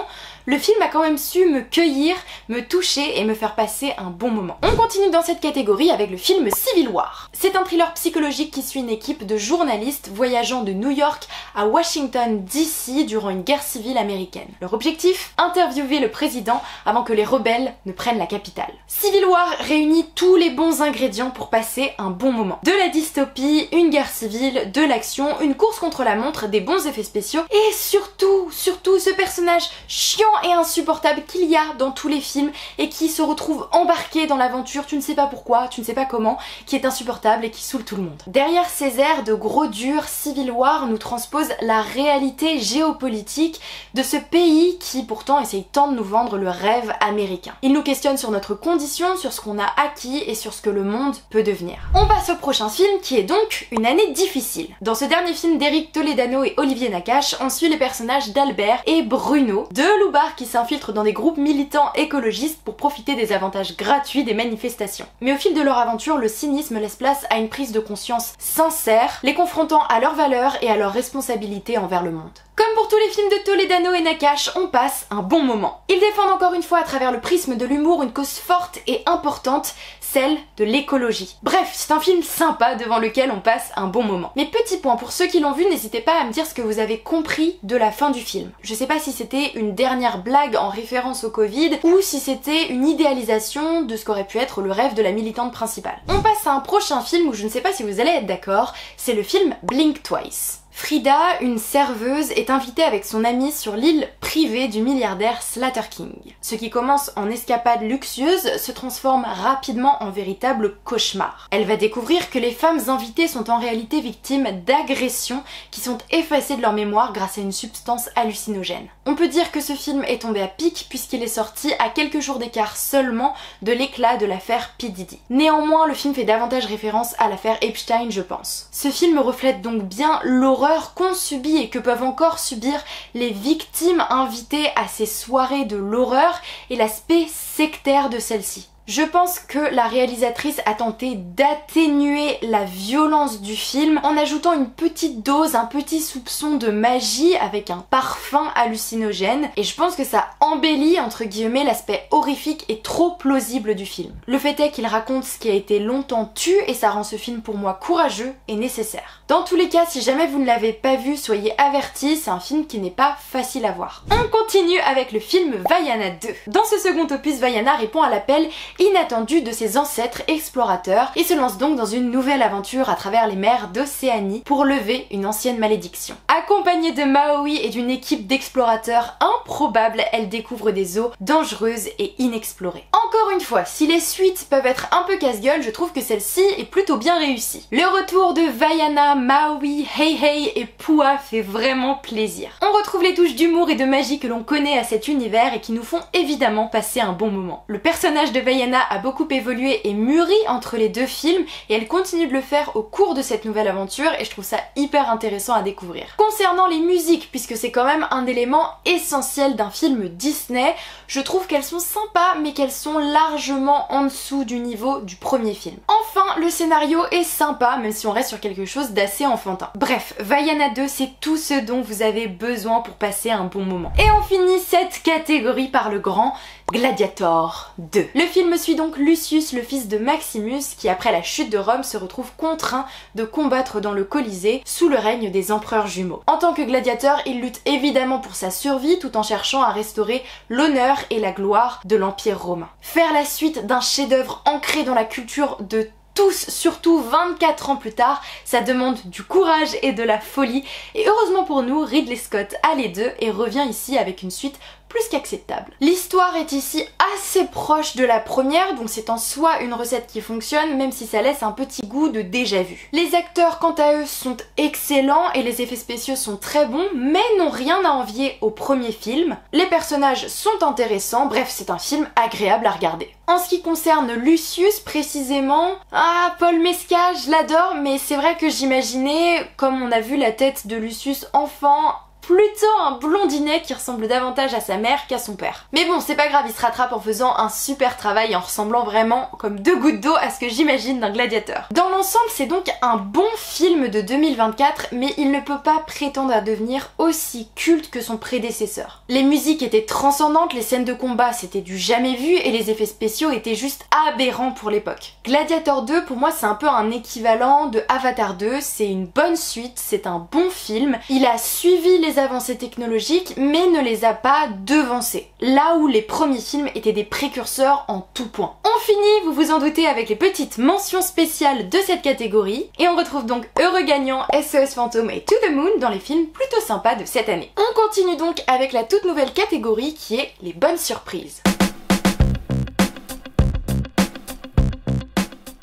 le film a quand même su me cueillir, me toucher et me faire passer un bon moment. On continue dans cette catégorie avec le film Civil War. C'est un thriller psychologique qui suit une équipe de journalistes voyageant de New York à Washington DC durant une guerre civile américaine. Leur objectif ? Interviewer le président avant que les rebelles ne prennent la capitale. Civil War réunit tous les bons ingrédients pour passer un bon moment. De la dystopie, une guerre civile, de l'action, une course contre la montre, des bons effets spéciaux et surtout ce personnage chiant et insupportable qu'il y a dans tous les films et qui se retrouve embarqué dans l'aventure, tu ne sais pas pourquoi, tu ne sais pas comment, qui est insupportable et qui saoule tout le monde. Derrière ces airs de gros dur, Civil War nous transpose la réalité géopolitique de ce pays qui pourtant essaye tant de nous vendre le rêve américain. Il nous questionne sur notre condition, sur ce qu'on a acquis et sur ce que le monde peut devenir. On passe au prochain film qui est donc Une année difficile. Dans ce dernier film d'Eric Toledano et Olivier Nakache, on suit les personnages d'Albert et Bruno, deux loupards qui s'infiltrent dans des groupes militants écologistes pour profiter des avantages gratuits des manifestations. Mais au fil de leur aventure, le cynisme laisse place à une prise de conscience sincère, les confrontant à leurs valeurs et à leurs responsabilités envers le monde. Comme pour tous les films de Toledano et Nakache, on passe un bon moment. Ils défendent encore une fois à travers le prisme de l'humour une cause forte et importante, celle de l'écologie. Bref, c'est un film sympa devant lequel on passe un bon moment. Mais petit point, pour ceux qui l'ont vu, n'hésitez pas à me dire ce que vous avez compris de la fin du film. Je sais pas si c'était une dernière blague en référence au Covid ou si c'était une idéalisation de ce qu'aurait pu être le rêve de la militante principale. On passe à un prochain film où je ne sais pas si vous allez être d'accord, c'est le film Blink Twice. Frida, une serveuse, est invitée avec son amie sur l'île privée du milliardaire Slater King. Ce qui commence en escapade luxueuse se transforme rapidement en véritable cauchemar. Elle va découvrir que les femmes invitées sont en réalité victimes d'agressions qui sont effacées de leur mémoire grâce à une substance hallucinogène. On peut dire que ce film est tombé à pic puisqu'il est sorti à quelques jours d'écart seulement de l'éclat de l'affaire P. Diddy. Néanmoins, le film fait davantage référence à l'affaire Epstein, je pense. Ce film reflète donc bien l'horreur qu'ont subi et que peuvent encore subir les victimes invitées à ces soirées de l'horreur et l'aspect sectaire de celle-ci. Je pense que la réalisatrice a tenté d'atténuer la violence du film en ajoutant une petite dose, un petit soupçon de magie avec un parfum hallucinogène, et je pense que ça embellit entre guillemets l'aspect horrifique et trop plausible du film. Le fait est qu'il raconte ce qui a été longtemps tu et ça rend ce film pour moi courageux et nécessaire. Dans tous les cas, si jamais vous ne l'avez pas vu, soyez avertis, c'est un film qui n'est pas facile à voir. On continue avec le film Vaiana 2. Dans ce second opus, Vaiana répond à l'appel inattendu de ses ancêtres explorateurs et se lance donc dans une nouvelle aventure à travers les mers d'Océanie pour lever une ancienne malédiction. Accompagnée de Maui et d'une équipe d'explorateurs improbables, elle découvre des eaux dangereuses et inexplorées. Encore une fois, si les suites peuvent être un peu casse-gueule, je trouve que celle-ci est plutôt bien réussie. Le retour de Vaiana, Maui, Hei Hei et Pua fait vraiment plaisir. On retrouve les touches d'humour et de magie que l'on connaît à cet univers et qui nous font évidemment passer un bon moment. Le personnage de Vaiana Vaiana a beaucoup évolué et mûri entre les deux films et elle continue de le faire au cours de cette nouvelle aventure et je trouve ça hyper intéressant à découvrir. Concernant les musiques, puisque c'est quand même un élément essentiel d'un film Disney, je trouve qu'elles sont sympas mais qu'elles sont largement en dessous du niveau du premier film. Enfin, le scénario est sympa même si on reste sur quelque chose d'assez enfantin. Bref, Vaiana 2 c'est tout ce dont vous avez besoin pour passer un bon moment. Et on finit cette catégorie par le grand Gladiator 2. Le film suit donc Lucius, le fils de Maximus, qui après la chute de Rome se retrouve contraint de combattre dans le Colisée sous le règne des empereurs jumeaux. En tant que gladiateur, il lutte évidemment pour sa survie tout en cherchant à restaurer l'honneur et la gloire de l'Empire romain. Faire la suite d'un chef-d'œuvre ancré dans la culture de tous, surtout 24 ans plus tard, ça demande du courage et de la folie. Et heureusement pour nous, Ridley Scott a les deux et revient ici avec une suite plus qu'acceptable. L'histoire est ici assez proche de la première, donc c'est en soi une recette qui fonctionne, même si ça laisse un petit goût de déjà-vu. Les acteurs, quant à eux, sont excellents et les effets spéciaux sont très bons, mais n'ont rien à envier au premier film. Les personnages sont intéressants, bref, c'est un film agréable à regarder. En ce qui concerne Lucius précisément, Paul Mescal, je l'adore, mais c'est vrai que j'imaginais, comme on a vu la tête de Lucius enfant, plutôt un blondinet qui ressemble davantage à sa mère qu'à son père. Mais bon, c'est pas grave, il se rattrape en faisant un super travail et en ressemblant vraiment comme deux gouttes d'eau à ce que j'imagine d'un gladiateur. Dans l'ensemble, c'est donc un bon film de 2024, mais il ne peut pas prétendre à devenir aussi culte que son prédécesseur. Les musiques étaient transcendantes, les scènes de combat c'était du jamais vu et les effets spéciaux étaient juste aberrants pour l'époque. Gladiator 2, pour moi, c'est un peu un équivalent de Avatar 2, c'est une bonne suite, c'est un bon film, il a suivi les avancées technologiques mais ne les a pas devancées, là où les premiers films étaient des précurseurs en tout point. On finit, vous vous en doutez, avec les petites mentions spéciales de cette catégorie et on retrouve donc Heureux Gagnant, SOS Fantôme et To the Moon dans les films plutôt sympas de cette année. On continue donc avec la toute nouvelle catégorie qui est les bonnes surprises.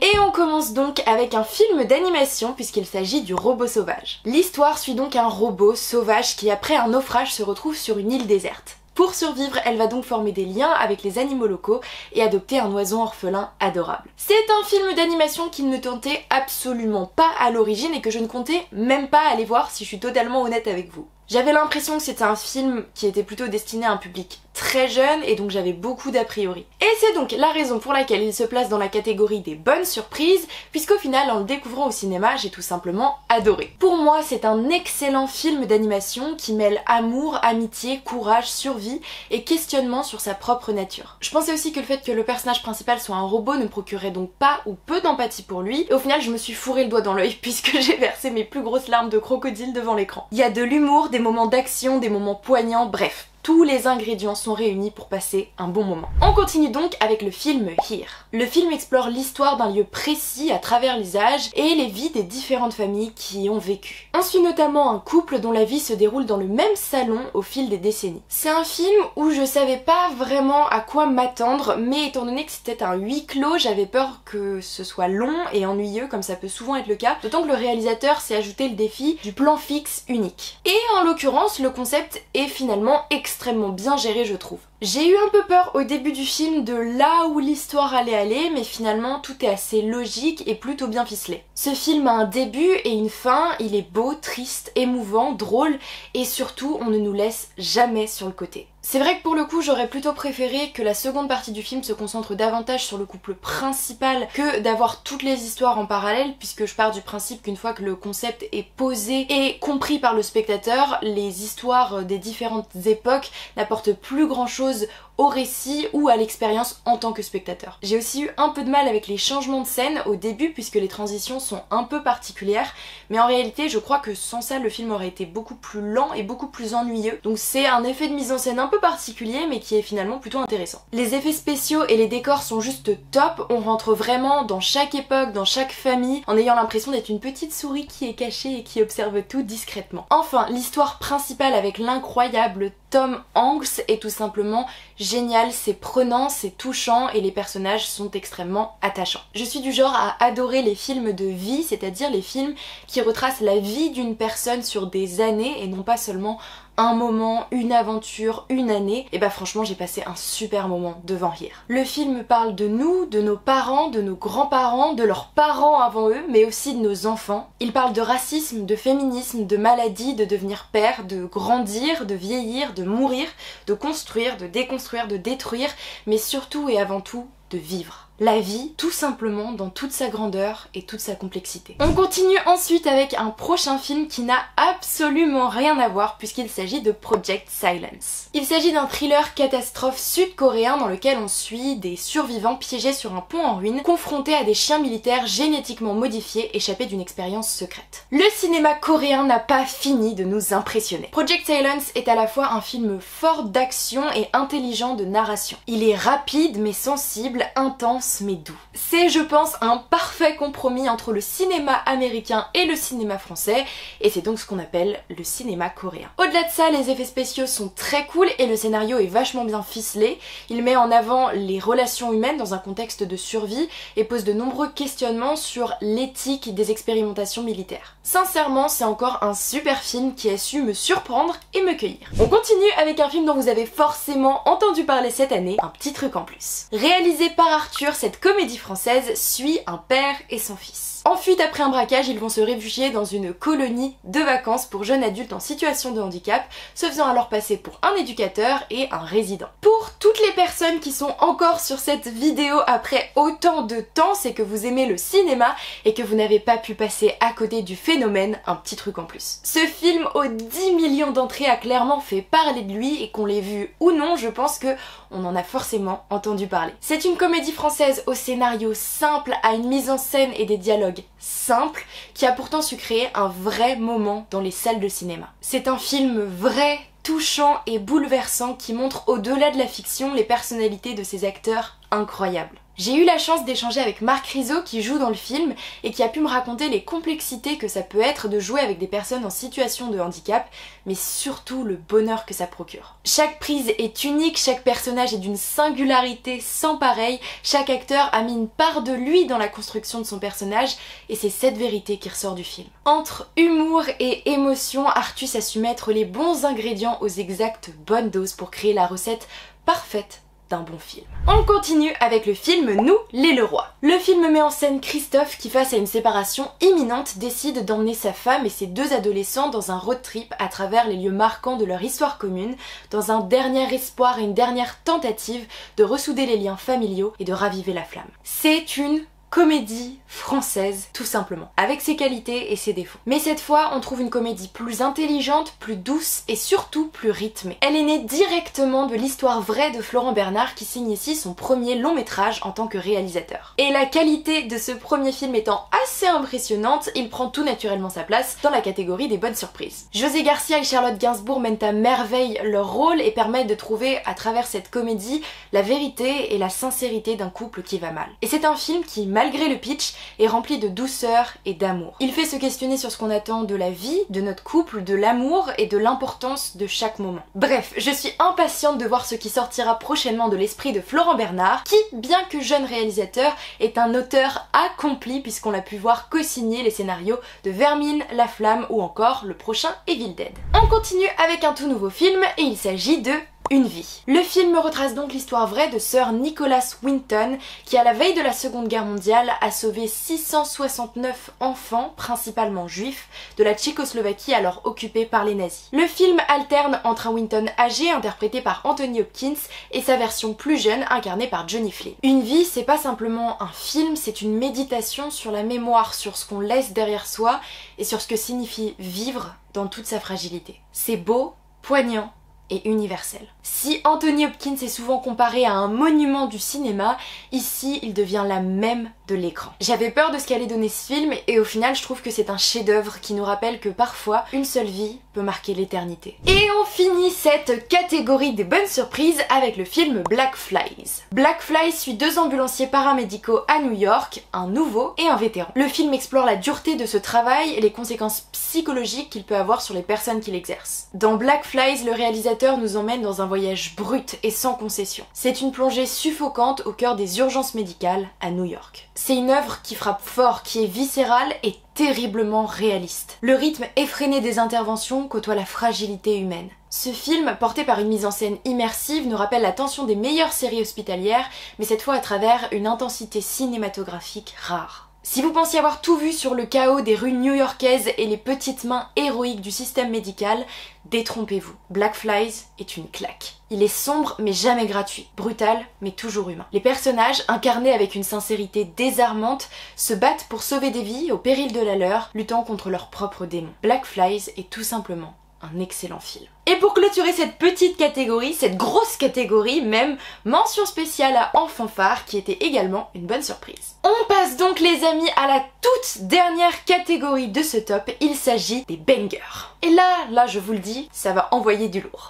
Et on commence donc avec un film d'animation puisqu'il s'agit du Robot Sauvage. L'histoire suit donc un robot sauvage qui après un naufrage se retrouve sur une île déserte. Pour survivre, elle va donc former des liens avec les animaux locaux et adopter un oiseau orphelin adorable. C'est un film d'animation qui ne me tentait absolument pas à l'origine et que je ne comptais même pas aller voir si je suis totalement honnête avec vous. J'avais l'impression que c'était un film qui était plutôt destiné à un public très jeune et donc j'avais beaucoup d'a priori. Et c'est donc la raison pour laquelle il se place dans la catégorie des bonnes surprises, puisqu'au final en le découvrant au cinéma j'ai tout simplement adoré. Pour moi c'est un excellent film d'animation qui mêle amour, amitié, courage, survie et questionnement sur sa propre nature. Je pensais aussi que le fait que le personnage principal soit un robot ne me procurait donc pas ou peu d'empathie pour lui, et au final je me suis fourré le doigt dans l'œil puisque j'ai versé mes plus grosses larmes de crocodile devant l'écran. Il y a de l'humour, des moments d'action, des moments poignants, bref. Tous les ingrédients sont réunis pour passer un bon moment. On continue donc avec le film Here. Le film explore l'histoire d'un lieu précis à travers les âges et les vies des différentes familles qui y ont vécu. On suit notamment un couple dont la vie se déroule dans le même salon au fil des décennies. C'est un film où je savais pas vraiment à quoi m'attendre, mais étant donné que c'était un huis clos, j'avais peur que ce soit long et ennuyeux comme ça peut souvent être le cas, d'autant que le réalisateur s'est ajouté le défi du plan fixe unique. Et en l'occurrence, le concept est finalement extrêmement bien géré, je trouve. J'ai eu un peu peur au début du film de là où l'histoire allait aller, mais finalement tout est assez logique et plutôt bien ficelé. Ce film a un début et une fin, il est beau, triste, émouvant, drôle et surtout on ne nous laisse jamais sur le côté. C'est vrai que pour le coup j'aurais plutôt préféré que la seconde partie du film se concentre davantage sur le couple principal que d'avoir toutes les histoires en parallèle, puisque je pars du principe qu'une fois que le concept est posé et compris par le spectateur, les histoires des différentes époques n'apportent plus grand chose au récit ou à l'expérience en tant que spectateur. J'ai aussi eu un peu de mal avec les changements de scène au début puisque les transitions sont un peu particulières, mais en réalité je crois que sans ça le film aurait été beaucoup plus lent et beaucoup plus ennuyeux, donc c'est un effet de mise en scène un peu particulier mais qui est finalement plutôt intéressant. Les effets spéciaux et les décors sont juste top, on rentre vraiment dans chaque époque, dans chaque famille, en ayant l'impression d'être une petite souris qui est cachée et qui observe tout discrètement. Enfin, l'histoire principale avec l'incroyable Tom Hanks est tout simplement génial, c'est prenant, c'est touchant et les personnages sont extrêmement attachants. Je suis du genre à adorer les films de vie, c'est-à-dire les films qui retracent la vie d'une personne sur des années et non pas seulement un moment, une aventure, une année, et bah franchement j'ai passé un super moment devant Here. Le film parle de nous, de nos parents, de nos grands-parents, de leurs parents avant eux, mais aussi de nos enfants. Il parle de racisme, de féminisme, de maladie, de devenir père, de grandir, de vieillir, de mourir, de construire, de déconstruire, de détruire, mais surtout et avant tout, de vivre. La vie, tout simplement, dans toute sa grandeur et toute sa complexité. On continue ensuite avec un prochain film qui n'a absolument rien à voir puisqu'il s'agit de Project Silence. Il s'agit d'un thriller catastrophe sud-coréen dans lequel on suit des survivants piégés sur un pont en ruine, confrontés à des chiens militaires génétiquement modifiés échappés d'une expérience secrète. Le cinéma coréen n'a pas fini de nous impressionner. Project Silence est à la fois un film fort d'action et intelligent de narration. Il est rapide mais sensible, intense mais doux. C'est, je pense, un parfait compromis entre le cinéma américain et le cinéma français, et c'est donc ce qu'on appelle le cinéma coréen. Au-delà de ça, les effets spéciaux sont très cool et le scénario est vachement bien ficelé. Il met en avant les relations humaines dans un contexte de survie et pose de nombreux questionnements sur l'éthique des expérimentations militaires. Sincèrement, c'est encore un super film qui a su me surprendre et me cueillir. On continue avec un film dont vous avez forcément entendu parler cette année, Un petit truc en plus. Réalisé par Arthur, cette comédie française suit un père et son fils. En fuite après un braquage, ils vont se réfugier dans une colonie de vacances pour jeunes adultes en situation de handicap, se faisant alors passer pour un éducateur et un résident. Pour toutes les personnes qui sont encore sur cette vidéo après autant de temps, c'est que vous aimez le cinéma et que vous n'avez pas pu passer à côté du phénomène Un petit truc en plus. Ce film aux 10 millions d'entrées a clairement fait parler de lui et qu'on l'ait vu ou non, je pense que on en a forcément entendu parler. C'est une comédie française au scénario simple, à une mise en scène et des dialogues simples, qui a pourtant su créer un vrai moment dans les salles de cinéma. C'est un film vrai, touchant et bouleversant qui montre au-delà de la fiction les personnalités de ces acteurs incroyables. J'ai eu la chance d'échanger avec Marc Rizzo qui joue dans le film et qui a pu me raconter les complexités que ça peut être de jouer avec des personnes en situation de handicap, mais surtout le bonheur que ça procure. Chaque prise est unique, chaque personnage est d'une singularité sans pareil, chaque acteur a mis une part de lui dans la construction de son personnage et c'est cette vérité qui ressort du film. Entre humour et émotion, Artus a su mettre les bons ingrédients aux exactes bonnes doses pour créer la recette parfaite d'un bon film. On continue avec le film Nous, les Leroy. Le film met en scène Christophe qui, face à une séparation imminente, décide d'emmener sa femme et ses deux adolescents dans un road trip à travers les lieux marquants de leur histoire commune, dans un dernier espoir et une dernière tentative de ressouder les liens familiaux et de raviver la flamme. C'est une comédie française, tout simplement, avec ses qualités et ses défauts. Mais cette fois, on trouve une comédie plus intelligente, plus douce et surtout plus rythmée. Elle est née directement de l'histoire vraie de Florent Bernard qui signe ici son premier long métrage en tant que réalisateur. Et la qualité de ce premier film étant assez impressionnante, il prend tout naturellement sa place dans la catégorie des bonnes surprises. José Garcia et Charlotte Gainsbourg mènent à merveille leur rôle et permettent de trouver à travers cette comédie la vérité et la sincérité d'un couple qui va mal. Et c'est un film qui, malgré le pitch, est rempli de douceur et d'amour. Il fait se questionner sur ce qu'on attend de la vie, de notre couple, de l'amour et de l'importance de chaque moment. Bref, je suis impatiente de voir ce qui sortira prochainement de l'esprit de Florent Bernard, qui, bien que jeune réalisateur, est un auteur accompli puisqu'on l'a pu voir co-signer les scénarios de Vermine, La Flamme ou encore le prochain Evil Dead. On continue avec un tout nouveau film et il s'agit de Une vie. Le film retrace donc l'histoire vraie de Sir Nicholas Winton qui, à la veille de la Seconde Guerre mondiale, a sauvé 669 enfants, principalement juifs, de la Tchécoslovaquie alors occupée par les nazis. Le film alterne entre un Winton âgé interprété par Anthony Hopkins et sa version plus jeune incarnée par Johnny Flynn. Une vie, c'est pas simplement un film, c'est une méditation sur la mémoire, sur ce qu'on laisse derrière soi et sur ce que signifie vivre dans toute sa fragilité. C'est beau, poignant et universel. Si Anthony Hopkins est souvent comparé à un monument du cinéma, ici il devient la même de l'écran. J'avais peur de ce qu'allait donner ce film et au final je trouve que c'est un chef-d'œuvre qui nous rappelle que parfois une seule vie peut marquer l'éternité. Et on finit cette catégorie des bonnes surprises avec le film Black Flies. Black Flies suit deux ambulanciers paramédicaux à New York, un nouveau et un vétéran. Le film explore la dureté de ce travail et les conséquences psychologiques qu'il peut avoir sur les personnes qui l'exercent. Dans Black Flies, le réalisateur nous emmène dans un voyage brut et sans concession. C'est une plongée suffocante au cœur des urgences médicales à New York. C'est une œuvre qui frappe fort, qui est viscérale et terriblement réaliste. Le rythme effréné des interventions côtoie la fragilité humaine. Ce film, porté par une mise en scène immersive, nous rappelle l'attention des meilleures séries hospitalières, mais cette fois à travers une intensité cinématographique rare. Si vous pensiez avoir tout vu sur le chaos des rues new-yorkaises et les petites mains héroïques du système médical, détrompez-vous. Black Flies est une claque. Il est sombre mais jamais gratuit, brutal mais toujours humain. Les personnages, incarnés avec une sincérité désarmante, se battent pour sauver des vies au péril de la leur, luttant contre leurs propres démons. Black Flies est tout simplement un excellent film. Et pour clôturer cette petite catégorie, cette grosse catégorie même, mention spéciale à En Fanfare qui était également une bonne surprise. On passe donc les amis à la toute dernière catégorie de ce top, il s'agit des bangers. Et là je vous le dis, ça va envoyer du lourd.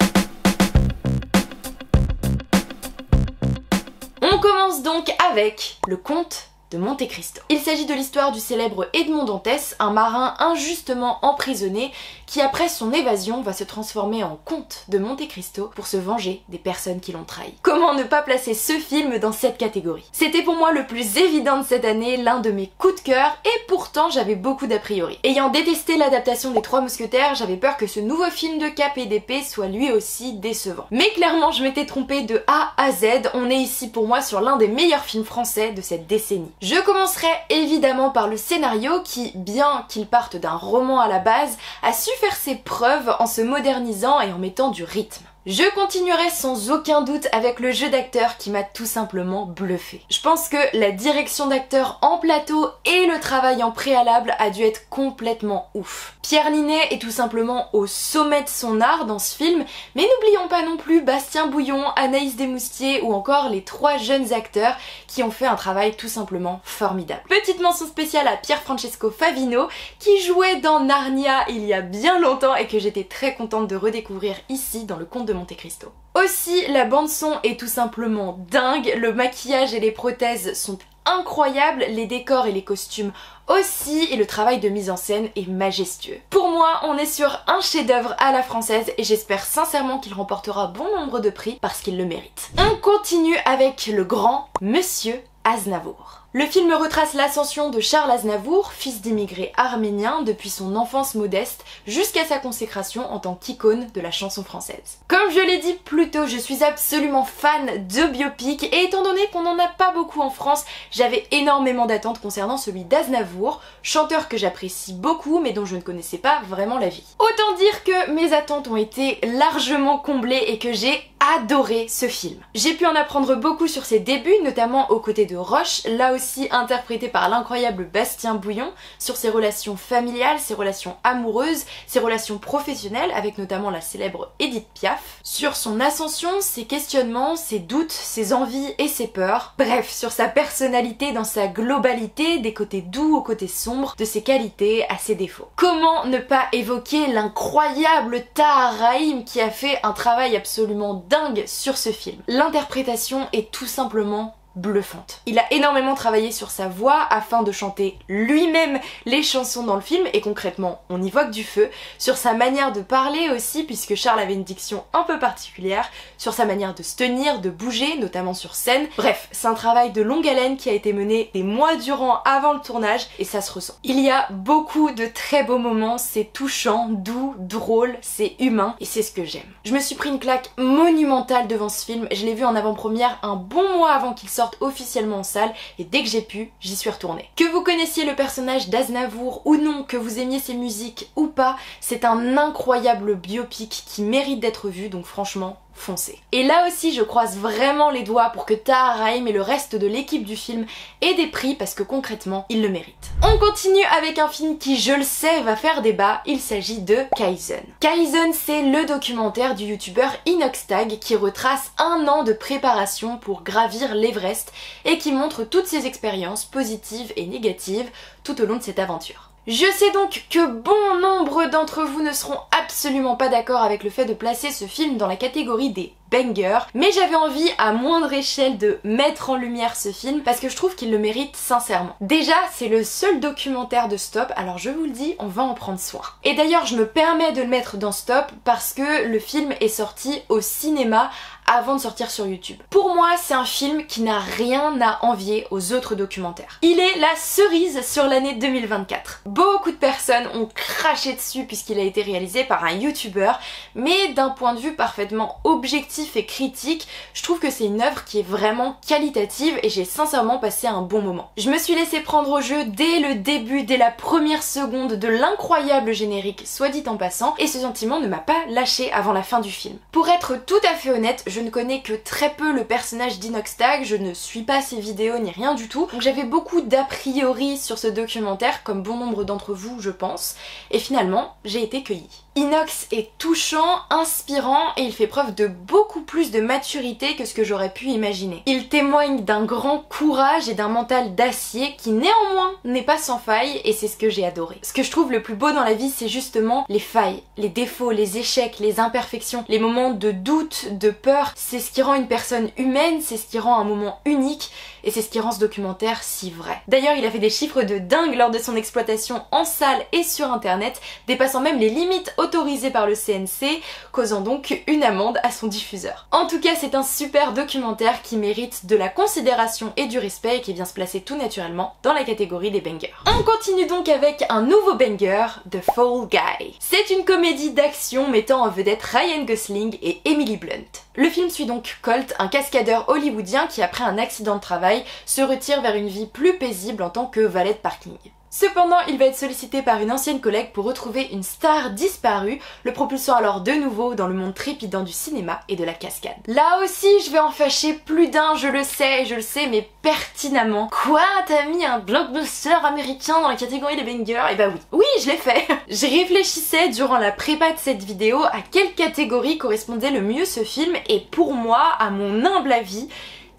On commence donc avec le Comte de Monte Cristo. Il s'agit de l'histoire du célèbre Edmond Dantès, un marin injustement emprisonné qui après son évasion va se transformer en comte de Monte Cristo pour se venger des personnes qui l'ont trahi. Comment ne pas placer ce film dans cette catégorie? C'était pour moi le plus évident de cette année, l'un de mes coups de cœur, et pourtant j'avais beaucoup d'a priori. Ayant détesté l'adaptation des Trois Mousquetaires, j'avais peur que ce nouveau film de Cap et d'épée soit lui aussi décevant. Mais clairement je m'étais trompée de A à Z, on est ici pour moi sur l'un des meilleurs films français de cette décennie. Je commencerai évidemment par le scénario qui, bien qu'il parte d'un roman à la base, a su faire ses preuves en se modernisant et en mettant du rythme. Je continuerai sans aucun doute avec le jeu d'acteur qui m'a tout simplement bluffé. Je pense que la direction d'acteur en plateau et le travail en préalable a dû être complètement ouf. Pierre Ninet est tout simplement au sommet de son art dans ce film, mais n'oublions pas non plus Bastien Bouillon, Anaïs Desmoustiers ou encore les trois jeunes acteurs qui ont fait un travail tout simplement formidable. Petite mention spéciale à Pierfrancesco Favino qui jouait dans Narnia il y a bien longtemps et que j'étais très contente de redécouvrir ici dans le Comte de Monte Cristo. Aussi, la bande son est tout simplement dingue, le maquillage et les prothèses sont incroyables, les décors et les costumes aussi, et le travail de mise en scène est majestueux. Pour moi, on est sur un chef-d'œuvre à la française et j'espère sincèrement qu'il remportera bon nombre de prix parce qu'il le mérite. On continue avec le grand Monsieur Aznavour. Le film retrace l'ascension de Charles Aznavour, fils d'immigrés arméniens depuis son enfance modeste jusqu'à sa consécration en tant qu'icône de la chanson française. Comme je l'ai dit plus tôt, je suis absolument fan de biopic et étant donné qu'on n'en a pas beaucoup en France, j'avais énormément d'attentes concernant celui d'Aznavour, chanteur que j'apprécie beaucoup mais dont je ne connaissais pas vraiment la vie. Autant dire que mes attentes ont été largement comblées et que j'ai adoré ce film. J'ai pu en apprendre beaucoup sur ses débuts, notamment aux côtés de Roche, là aussi interprété par l'incroyable Bastien Bouillon, sur ses relations familiales, ses relations amoureuses, ses relations professionnelles, avec notamment la célèbre Edith Piaf, sur son ascension, ses questionnements, ses doutes, ses envies et ses peurs, bref, sur sa personnalité dans sa globalité, des côtés doux aux côtés sombres, de ses qualités à ses défauts. Comment ne pas évoquer l'incroyable Tahar Rahim qui a fait un travail absolument dingue sur ce film. L'interprétation est tout simplement bluffante. Il a énormément travaillé sur sa voix afin de chanter lui-même les chansons dans le film et concrètement on y voit que du feu, sur sa manière de parler aussi puisque Charles avait une diction un peu particulière, sur sa manière de se tenir, de bouger, notamment sur scène. Bref, c'est un travail de longue haleine qui a été mené des mois durant avant le tournage et ça se ressent. Il y a beaucoup de très beaux moments, c'est touchant, doux, drôle, c'est humain et c'est ce que j'aime. Je me suis pris une claque monumentale devant ce film, je l'ai vu en avant-première un bon mois avant qu'il sorte officiellement en salle et dès que j'ai pu, j'y suis retournée. Que vous connaissiez le personnage d'Aznavour ou non, que vous aimiez ses musiques ou pas, c'est un incroyable biopic qui mérite d'être vu, donc franchement, foncez. Et là aussi je croise vraiment les doigts pour que Tahar Rahim et le reste de l'équipe du film aient des prix parce que concrètement ils le méritent. On continue avec un film qui je le sais va faire débat, il s'agit de Kaizen. Kaizen c'est le documentaire du youtubeur Inoxtag qui retrace un an de préparation pour gravir l'Everest et qui montre toutes ses expériences positives et négatives tout au long de cette aventure. Je sais donc que bon nombre d'entre vous ne seront absolument pas d'accord avec le fait de placer ce film dans la catégorie des bangers, mais j'avais envie à moindre échelle de mettre en lumière ce film parce que je trouve qu'il le mérite sincèrement. Déjà, c'est le seul documentaire de Stop, alors je vous le dis, on va en prendre soin. Et d'ailleurs, je me permets de le mettre dans Stop parce que le film est sorti au cinéma avant de sortir sur YouTube. Pour moi, c'est un film qui n'a rien à envier aux autres documentaires. Il est la cerise sur l'année 2024. Beaucoup de personnes ont craché dessus puisqu'il a été réalisé par un YouTuber, mais d'un point de vue parfaitement objectif et critique, je trouve que c'est une œuvre qui est vraiment qualitative et j'ai sincèrement passé un bon moment. Je me suis laissée prendre au jeu dès le début, dès la première seconde de l'incroyable générique, soit dit en passant, et ce sentiment ne m'a pas lâché avant la fin du film. Pour être tout à fait honnête, je ne connais que très peu le personnage d'Inoxtag, je ne suis pas ses vidéos ni rien du tout, donc j'avais beaucoup d'a priori sur ce documentaire, comme bon nombre d'entre vous je pense, et finalement j'ai été cueillie. Inox est touchant, inspirant et il fait preuve de beaucoup plus de maturité que ce que j'aurais pu imaginer. Il témoigne d'un grand courage et d'un mental d'acier qui néanmoins n'est pas sans faille et c'est ce que j'ai adoré. Ce que je trouve le plus beau dans la vie, c'est justement les failles, les défauts, les échecs, les imperfections, les moments de doute, de peur. C'est ce qui rend une personne humaine, c'est ce qui rend un moment unique et c'est ce qui rend ce documentaire si vrai. D'ailleurs, il a fait des chiffres de dingue lors de son exploitation en salle et sur internet, dépassant même les limites autorisées par le CNC, causant donc une amende à son diffuseur. En tout cas, c'est un super documentaire qui mérite de la considération et du respect et qui vient se placer tout naturellement dans la catégorie des bangers. On continue donc avec un nouveau banger, The Fall Guy. C'est une comédie d'action mettant en vedette Ryan Gosling et Emily Blunt. Le film suit donc Colt, un cascadeur hollywoodien qui après un accident de travail se retire vers une vie plus paisible en tant que valet de parking. Cependant, il va être sollicité par une ancienne collègue pour retrouver une star disparue, le propulsant alors de nouveau dans le monde trépidant du cinéma et de la cascade. Là aussi, je vais en fâcher plus d'un, je le sais, mais pertinemment. Quoi? T'as mis un blockbuster américain dans la catégorie des bangers? Eh bah oui. Oui, je l'ai fait. Je réfléchissais durant la prépa de cette vidéo à quelle catégorie correspondait le mieux ce film et pour moi, à mon humble avis,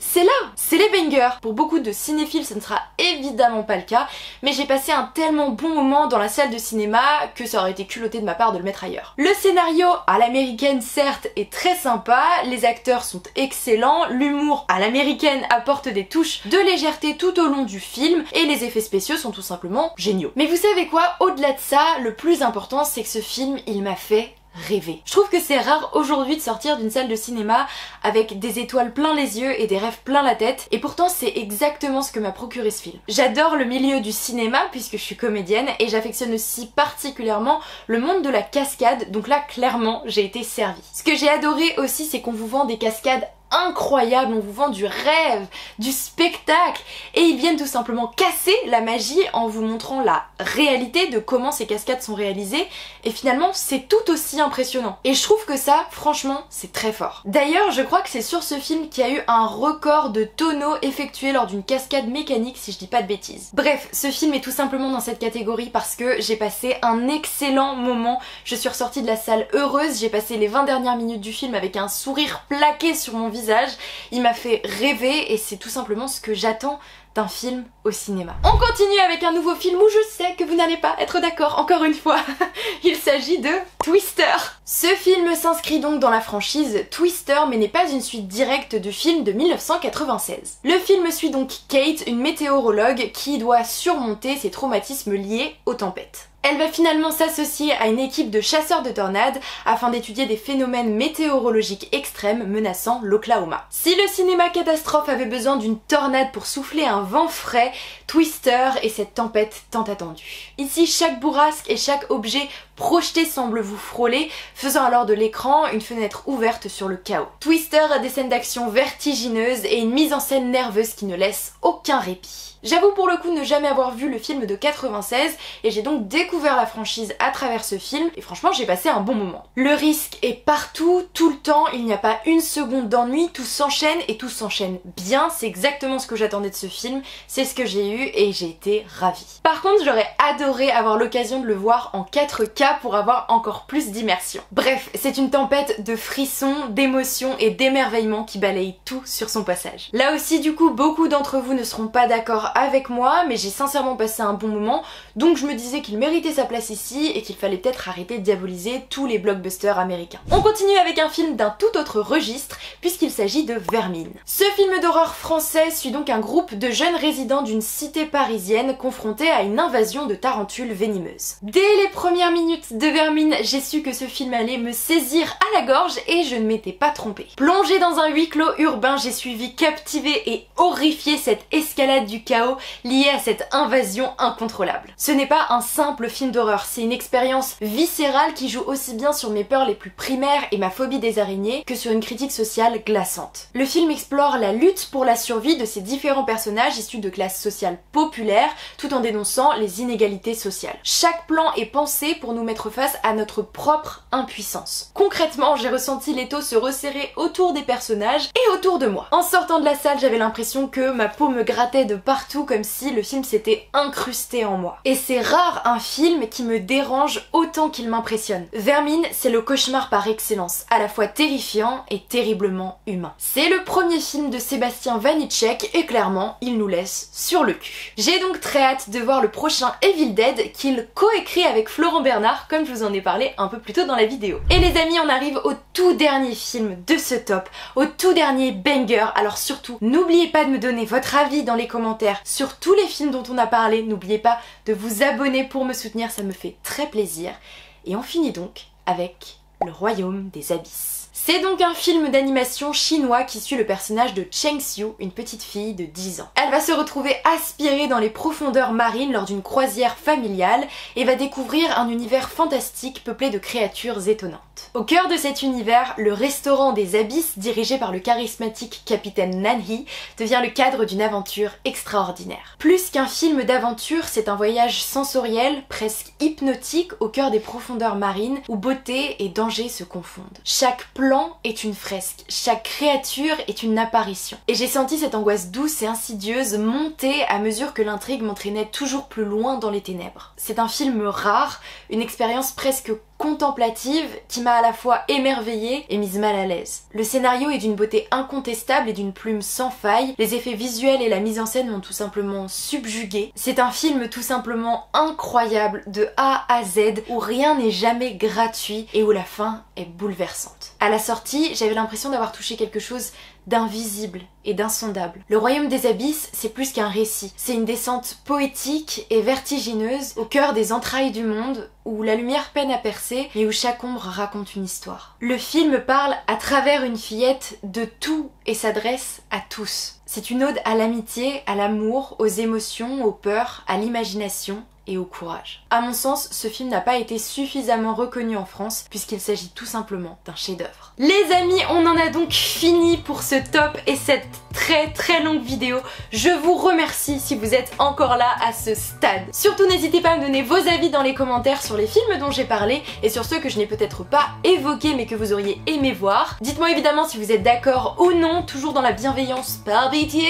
c'est là, c'est les bangers. Pour beaucoup de cinéphiles, ce ne sera évidemment pas le cas, mais j'ai passé un tellement bon moment dans la salle de cinéma que ça aurait été culotté de ma part de le mettre ailleurs. Le scénario, à l'américaine certes, est très sympa, les acteurs sont excellents, l'humour à l'américaine apporte des touches de légèreté tout au long du film, et les effets spéciaux sont tout simplement géniaux. Mais vous savez quoi, au-delà de ça, le plus important c'est que ce film, il m'a fait rêver. Je trouve que c'est rare aujourd'hui de sortir d'une salle de cinéma avec des étoiles plein les yeux et des rêves plein la tête, et pourtant c'est exactement ce que m'a procuré ce film. J'adore le milieu du cinéma puisque je suis comédienne et j'affectionne aussi particulièrement le monde de la cascade, donc là clairement j'ai été servie. Ce que j'ai adoré aussi c'est qu'on vous vend des cascades incroyable, on vous vend du rêve, du spectacle, et ils viennent tout simplement casser la magie en vous montrant la réalité de comment ces cascades sont réalisées, et finalement c'est tout aussi impressionnant. Et je trouve que ça, franchement, c'est très fort. D'ailleurs, je crois que c'est sur ce film qu'il y a eu un record de tonneaux effectués lors d'une cascade mécanique, si je dis pas de bêtises. Bref, ce film est tout simplement dans cette catégorie parce que j'ai passé un excellent moment, je suis ressortie de la salle heureuse, j'ai passé les 20 dernières minutes du film avec un sourire plaqué sur mon visage. Il m'a fait rêver et c'est tout simplement ce que j'attends d'un film au cinéma. On continue avec un nouveau film où je sais que vous n'allez pas être d'accord encore une fois. Il s'agit de Twister. Ce film s'inscrit donc dans la franchise Twister mais n'est pas une suite directe du film de 1996. Le film suit donc Kate, une météorologue qui doit surmonter ses traumatismes liés aux tempêtes. Elle va finalement s'associer à une équipe de chasseurs de tornades afin d'étudier des phénomènes météorologiques extrêmes menaçant l'Oklahoma. Si le cinéma catastrophe avait besoin d'une tornade pour souffler un vent frais, Twister est cette tempête tant attendue. Ici, chaque bourrasque et chaque objet projeté semble vous frôler, faisant alors de l'écran une fenêtre ouverte sur le chaos. Twister a des scènes d'action vertigineuses et une mise en scène nerveuse qui ne laisse aucun répit. J'avoue pour le coup ne jamais avoir vu le film de 96 et j'ai donc découvert la franchise à travers ce film et franchement j'ai passé un bon moment. Le risque est partout, tout le temps, il n'y a pas une seconde d'ennui, tout s'enchaîne et tout s'enchaîne bien, c'est exactement ce que j'attendais de ce film, c'est ce que j'ai eu et j'ai été ravie. Par contre j'aurais adoré avoir l'occasion de le voir en 4K pour avoir encore plus d'immersion. Bref, c'est une tempête de frissons, d'émotions et d'émerveillement qui balaye tout sur son passage. Là aussi du coup beaucoup d'entre vous ne seront pas d'accord avec moi, mais j'ai sincèrement passé un bon moment, donc je me disais qu'il méritait sa place ici et qu'il fallait peut-être arrêter de diaboliser tous les blockbusters américains. On continue avec un film d'un tout autre registre, puisqu'il s'agit de Vermine. Ce film d'horreur français suit donc un groupe de jeunes résidents d'une cité parisienne confrontés à une invasion de tarentules venimeuses. Dès les premières minutes de Vermine, j'ai su que ce film allait me saisir à la gorge et je ne m'étais pas trompée. Plongée dans un huis clos urbain, j'ai suivi captivée et horrifiée cette escalade du chaos liée à cette invasion incontrôlable. Ce n'est pas un simple film d'horreur, c'est une expérience viscérale qui joue aussi bien sur mes peurs les plus primaires et ma phobie des araignées que sur une critique sociale glaçante. Le film explore la lutte pour la survie de ces différents personnages issus de classes sociales populaires tout en dénonçant les inégalités sociales. Chaque plan est pensé pour nous mettre face à notre propre impuissance. Concrètement, j'ai ressenti l'étau se resserrer autour des personnages et autour de moi. En sortant de la salle, j'avais l'impression que ma peau me grattait de partout comme si le film s'était incrusté en moi. Et c'est rare un film qui me dérange autant qu'il m'impressionne. Vermine, c'est le cauchemar par excellence, à la fois terrifiant et terriblement humain. C'est le premier film de Sébastien Vanitschek et clairement, il nous laisse sur le cul. J'ai donc très hâte de voir le prochain Evil Dead qu'il coécrit avec Florent Bernard, comme je vous en ai parlé un peu plus tôt dans la vidéo. Et les amis, on arrive au tout dernier film de ce top, au tout dernier banger. Alors surtout, n'oubliez pas de me donner votre avis dans les commentaires sur tous les films dont on a parlé. N'oubliez pas de vous abonner pour me soutenir, ça me fait très plaisir. Et on finit donc avec Le Royaume des Abysses. C'est donc un film d'animation chinois qui suit le personnage de Cheng Xiu, une petite fille de 10 ans. Elle va se retrouver aspirée dans les profondeurs marines lors d'une croisière familiale et va découvrir un univers fantastique peuplé de créatures étonnantes. Au cœur de cet univers, le restaurant des Abysses, dirigé par le charismatique capitaine Nanhee, devient le cadre d'une aventure extraordinaire. Plus qu'un film d'aventure, c'est un voyage sensoriel, presque hypnotique, au cœur des profondeurs marines où beauté et danger se confondent. Chaque plan est une fresque, chaque créature est une apparition. Et j'ai senti cette angoisse douce et insidieuse monter à mesure que l'intrigue m'entraînait toujours plus loin dans les ténèbres. C'est un film rare, une expérience presque contemplative qui m'a à la fois émerveillée et mise mal à l'aise. Le scénario est d'une beauté incontestable et d'une plume sans faille, les effets visuels et la mise en scène m'ont tout simplement subjuguée. C'est un film tout simplement incroyable de A à Z où rien n'est jamais gratuit et où la fin est bouleversante. À la sortie, j'avais l'impression d'avoir touché quelque chose d'invisible et d'insondable. Le Royaume des Abysses, c'est plus qu'un récit. C'est une descente poétique et vertigineuse au cœur des entrailles du monde où la lumière peine à percer mais où chaque ombre raconte une histoire. Le film parle à travers une fillette de tout et s'adresse à tous. C'est une ode à l'amitié, à l'amour, aux émotions, aux peurs, à l'imagination et au courage. À mon sens, ce film n'a pas été suffisamment reconnu en France puisqu'il s'agit tout simplement d'un chef-d'œuvre. Les amis, on en a donc fini pour ce top et cette très longue vidéo. Je vous remercie si vous êtes encore là à ce stade. Surtout n'hésitez pas à me donner vos avis dans les commentaires sur les films dont j'ai parlé et sur ceux que je n'ai peut-être pas évoqués mais que vous auriez aimé voir. Dites-moi évidemment si vous êtes d'accord ou non, toujours dans la bienveillance, par pitié.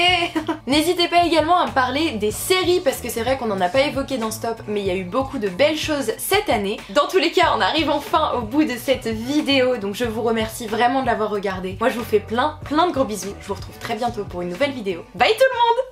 N'hésitez pas également à me parler des séries parce que c'est vrai qu'on n'en a pas évoqué dans ce top mais il y a eu beaucoup de belles choses cette année. Dans tous les cas, on arrive enfin au bout de cette vidéo donc je vous remercie vraiment de l'avoir regardée. Moi je vous fais plein de gros bisous. Je vous retrouve très bientôt pour une nouvelle vidéo. Bye tout le monde!